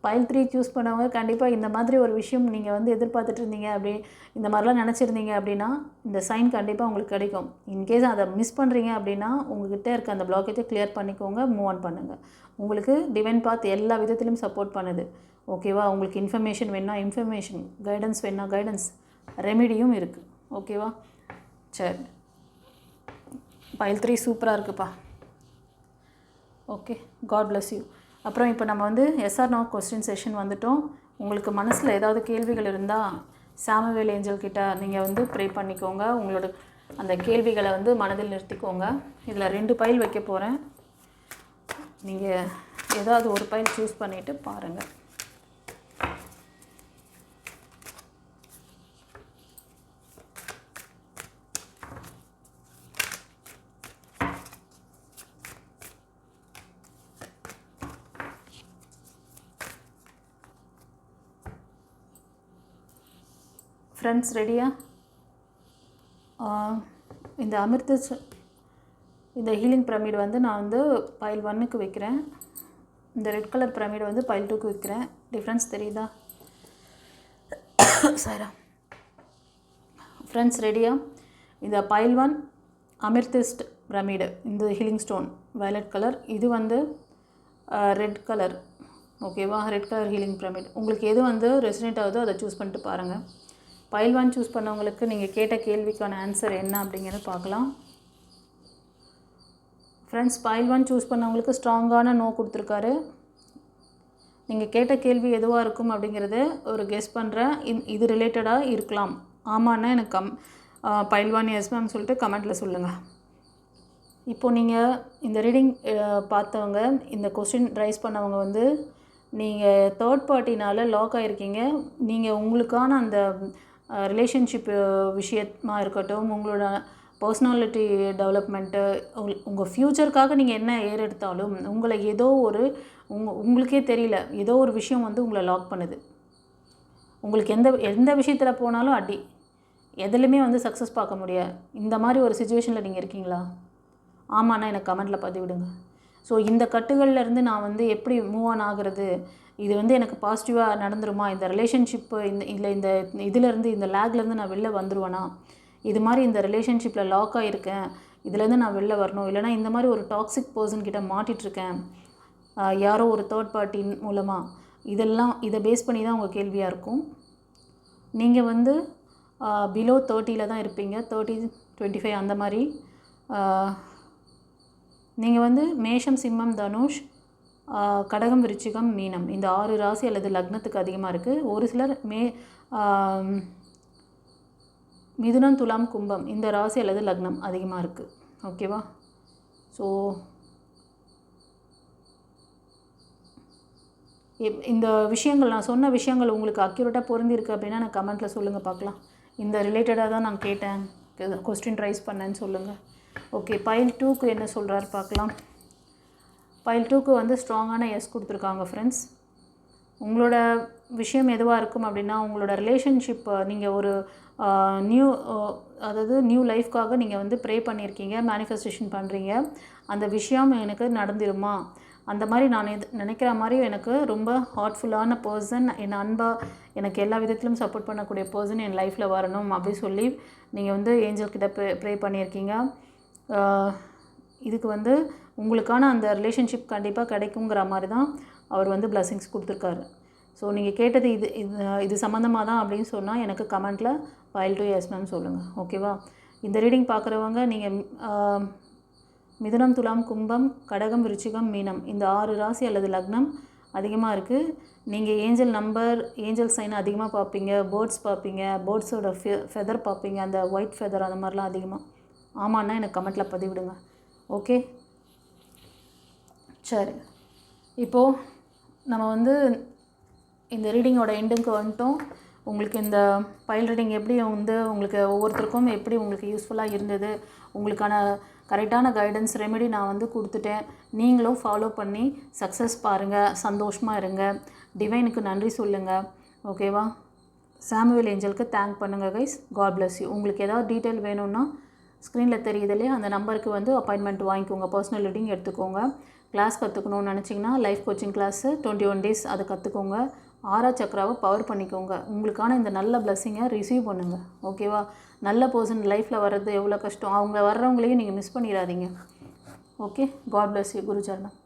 File 3 choose பண்ணவங்க கண்டிப்பாக இந்த மாதிரி ஒரு விஷயம் நீங்கள் வந்து எதிர்பார்த்துட்டு இருந்தீங்க, அப்படி இந்த மாதிரிலாம் நினச்சிருந்தீங்க அப்படின்னா இந்த சைன் கண்டிப்பாக உங்களுக்கு கிடைக்கும். இன்கேஸ் அதை மிஸ் பண்ணுறீங்க அப்படின்னா உங்கள்கிட்ட இருக்க அந்த பிளாக்கேஜை கிளியர் பண்ணிக்கோங்க, மூவ் ஆன் பண்ணுங்கள். உங்களுக்கு டிவைன் பாத் எல்லா விதத்திலும் சப்போர்ட் பண்ணுது. ஓகேவா? உங்களுக்கு இன்ஃபர்மேஷன் வேணுன்னா இன்ஃபர்மேஷன், கைடன்ஸ் வேணுன்னா கைடன்ஸ், ரெமிடியும் இருக்குது. ஓகேவா? சரி, பைல் 3 சூப்பராக இருக்குப்பா. Okay, God bless you. அப்புறம் இப்போ நம்ம வந்து எஸ்ஆர் நோ கொஸ்டின் செஷன் வந்துட்டோம். உங்களுக்கு மனசில் ஏதாவது கேள்விகள் இருந்தால் சாமுவேல் ஏஞ்சல் கிட்ட நீங்கள் வந்து ப்ரே பண்ணிக்கோங்க. உங்களோட அந்த கேள்விகளை வந்து மனதில் நிறுத்திக்கோங்க. இதில் 2 பைல் வைக்க போகிறேன். நீங்கள் ஏதாவது ஒரு பைல் சூஸ் பண்ணிவிட்டு பாருங்கள். ஃப்ரெண்ட்ஸ் ரெடியா? இந்த இந்த ஹீலிங் பிரமிட் வந்து நான் வந்து பைல் 1க்கு வைக்கிறேன். இந்த ரெட் கலர் பிரமிட் வந்து பைல் 2க்கு வைக்கிறேன். டிஃப்ரென்ஸ் தெரியுதா? சாரா ஃப்ரெண்ட்ஸ் ரெடியா? இந்த பைல் 1 அமிர்திஸ்ட் பிரமிடு, இந்த ஹீலிங் ஸ்டோன் வயலட் கலர், இது வந்து ரெட் கலர். ஓகேவா? Red colour healing pyramid. உங்களுக்கு எது வந்து ரெசனேட் ஆகுதோ அதை சூஸ் பண்ணிட்டு பாருங்கள். பைல் 1 சூஸ் பண்ணவங்களுக்கு நீங்கள் கேட்ட கேள்விக்கான ஆன்சர் என்ன அப்படிங்கிறத பார்க்கலாம். ஃப்ரெண்ட்ஸ், பைல் 1 சூஸ் பண்ணவங்களுக்கு ஸ்ட்ராங்கான நோ கொடுத்துருக்காரு. நீங்கள் கேட்ட கேள்வி எதுவாக இருக்கும் அப்படிங்கிறத ஒரு கெஸ் பண்ணுறேன். இது ரிலேட்டடாக இருக்கலாம். ஆமான்னா எனக்கு பைல் 1 எஸ் மேம் சொல்லிட்டு கமெண்ட்டில் சொல்லுங்கள். இப்போது நீங்கள் இந்த ரீடிங் பார்த்தவங்க, இந்த கொஸ்டின் ரைஸ் பண்ணவங்க வந்து நீங்கள் தேர்ட் பார்ட்டினால் லாக் ஆகிருக்கீங்க. நீங்கள் உங்களுக்கான அந்த ரிலேஷன்ஷிப்பு விஷயமாக இருக்கட்டும், உங்களோட பர்சனாலிட்டி டெவலப்மெண்ட்டு, உங்கள் ஃப்யூச்சருக்காக நீங்கள் என்ன ஏறெடுத்தாலும் உங்களை ஏதோ ஒரு உங்களுக்கே தெரியல, ஏதோ ஒரு விஷயம் வந்து உங்களை லாக் பண்ணுது. உங்களுக்கு எந்த விஷயத்தில் போனாலும் அடி, எதுலையுமே வந்து சக்ஸஸ் பார்க்க முடியாது. இந்த மாதிரி ஒரு சுச்சுவேஷனில் நீங்கள் இருக்கீங்களா? ஆமாண்ணா எனக்கு கமெண்ட்டில் பதிவிடுங்க. ஸோ இந்த கட்டுகள்லேருந்து நான் வந்து எப்படி மூவ் ஆன் ஆகிறது, இது வந்து எனக்கு பாசிட்டிவாக நடந்துருமா, இந்த ரிலேஷன்ஷிப்பு இந்த இதிலேருந்து இந்த லேக்லேருந்து நான் வெளில வந்துடுவேனா, இது மாதிரி இந்த ரிலேஷன்ஷிப்பில் லாக் ஆகிருக்கேன், இதுலேருந்து நான் வெளில வரணும், இல்லைனா இந்த மாதிரி ஒரு டாக்ஸிக் பர்சன் கிட்ட மாட்டிகிட்ருக்கேன் யாரோ ஒரு தேர்ட் பார்ட்டி மூலமாக, இதை பேஸ் பண்ணி தான் உங்கள் கேள்வியாக இருக்கும். நீங்கள் வந்து பிலோ 30 தான் இருப்பீங்க, 30, 25 அந்த மாதிரி. நீங்கள் வந்து மேஷம், சிம்மம், தனுஷ், கடகம், விருச்சிகம், மீனம் இந்த 6 ராசி அல்லது லக்னத்துக்கு அதிகமாக இருக்குது. ஒரு சிலர் மிதுனம், துலாம், கும்பம் இந்த ராசி அல்லது லக்னம் அதிகமாக இருக்குது. ஓகேவா? ஸோ இந்த விஷயங்கள் நான் சொன்ன விஷயங்கள் உங்களுக்கு அக்யூரேட்டாக பொருந்திருக்கு அப்படின்னா நான் கமெண்ட்டில் சொல்லுங்கள் பார்க்கலாம். இந்த ரிலேட்டடாக தான் நான் கேட்டேன், கொஸ்டின் ரைஸ் பண்ணேன்னு சொல்லுங்கள். ஓகே, பைல் 2க்கு என்ன சொல்கிறாரு பார்க்கலாம். பைல் 2க்கு வந்து ஸ்ட்ராங்கான எஸ் கொடுத்துருக்காங்க ஃப்ரெண்ட்ஸ். உங்களோட விஷயம் எதுவாக இருக்கும் அப்படின்னா, உங்களோட ரிலேஷன்ஷிப் நீங்கள் ஒரு நியூ லைஃப்காக நீங்கள் வந்து ப்ரே பண்ணியிருக்கீங்க, மேனிஃபெஸ்டேஷன் பண்ணுறீங்க. அந்த விஷயம் எனக்கு நடந்துருமா, அந்த மாதிரி நான் நினைக்கிற மாதிரி எனக்கு ரொம்ப ஹார்ட்ஃபுல்லான பர்சன், என் அன்பாக எனக்கு எல்லா விதத்திலும் சப்போர்ட் பண்ணக்கூடிய பர்சன் என் லைஃப்பில் வரணும் அப்படி சொல்லி நீங்கள் வந்து ஏஞ்சல்கிட்ட ப்ரே பண்ணியிருக்கீங்க. இதுக்கு வந்து உங்களுக்கான அந்த ரிலேஷன்ஷிப் கண்டிப்பாக கிடைக்குங்கிற மாதிரி தான் அவர் வந்து பிளெஸிங்ஸ் கொடுத்துருக்காரு. ஸோ நீங்கள் கேட்டது இது சம்மந்தமாக தான் அப்படின்னு சொன்னால் எனக்கு கமெண்ட்டில் பைல் 2 எஸ் மேம் சொல்லுங்கள். ஓகேவா? இந்த ரீடிங் பார்க்குறவங்க நீங்கள் மிதுனம், துலாம், கும்பம், கடகம், விருச்சிகம், மீனம் இந்த 6 ராசி அல்லது லக்னம் அதிகமாக இருக்குது. நீங்கள் ஏஞ்சல் நம்பர், ஏஞ்சல் சைன் அதிகமாக பார்ப்பீங்க, பேர்ட்ஸ் பார்ப்பீங்க, பேர்ட்ஸோட ஃபெதர் பார்ப்பீங்க, அந்த ஒயிட் ஃபெதர் அந்த மாதிரிலாம் அதிகமாக. ஆமான்னா எனக்கு கமெண்ட்டில் பதிவிடுங்க. ஓகே, சரி. இப்போது நம்ம வந்து இந்த ரீடிங்கோட எண்டுக்கு வந்துட்டோம். உங்களுக்கு இந்த பைல் ரீடிங் எப்படி வந்து உங்களுக்கு ஒவ்வொருத்தருக்கும் எப்படி உங்களுக்கு யூஸ்ஃபுல்லாக இருந்தது, உங்களுக்கான கரெக்டான கைடன்ஸ் ரெமெடி நான் வந்து கொடுத்துட்டேன். நீங்களும் ஃபாலோ பண்ணி சக்ஸஸ் பாருங்கள், சந்தோஷமாக இருங்க, டிவைனுக்கு நன்றி சொல்லுங்கள். ஓகேவா? சாமுவேல் ஏஞ்சலுக்கு தேங்க் பண்ணுங்கள் கைஸ். God bless you. உங்களுக்கு ஏதாவது டீட்டெயில் வேணும்னா ஸ்க்ரீனில் தெரியுது இல்லையா, அந்த நம்பருக்கு வந்து அப்பாயின்மெண்ட் வாங்கிக்கோங்க, பர்சனல் ரீடிங் எடுத்துக்கோங்க. கிளாஸ் கற்றுக்கணும்னு நினச்சிங்கன்னா லைஃப் கோச்சிங் கிளாஸு 21 days அதை கற்றுக்கோங்க. 6 சக்கராவை பவர் பண்ணிக்கோங்க. உங்களுக்கான இந்த நல்ல பிளெஸ்ஸிங்கை ரிசீவ் பண்ணுங்கள். ஓகேவா? நல்ல பர்சன் லைஃப்பில் வர்றது எவ்வளோ கஷ்டம், அவங்க வர்றவங்களையும் நீங்கள் மிஸ் பண்ணிடாதீங்க. Okay, God bless you. குரு சரணம்.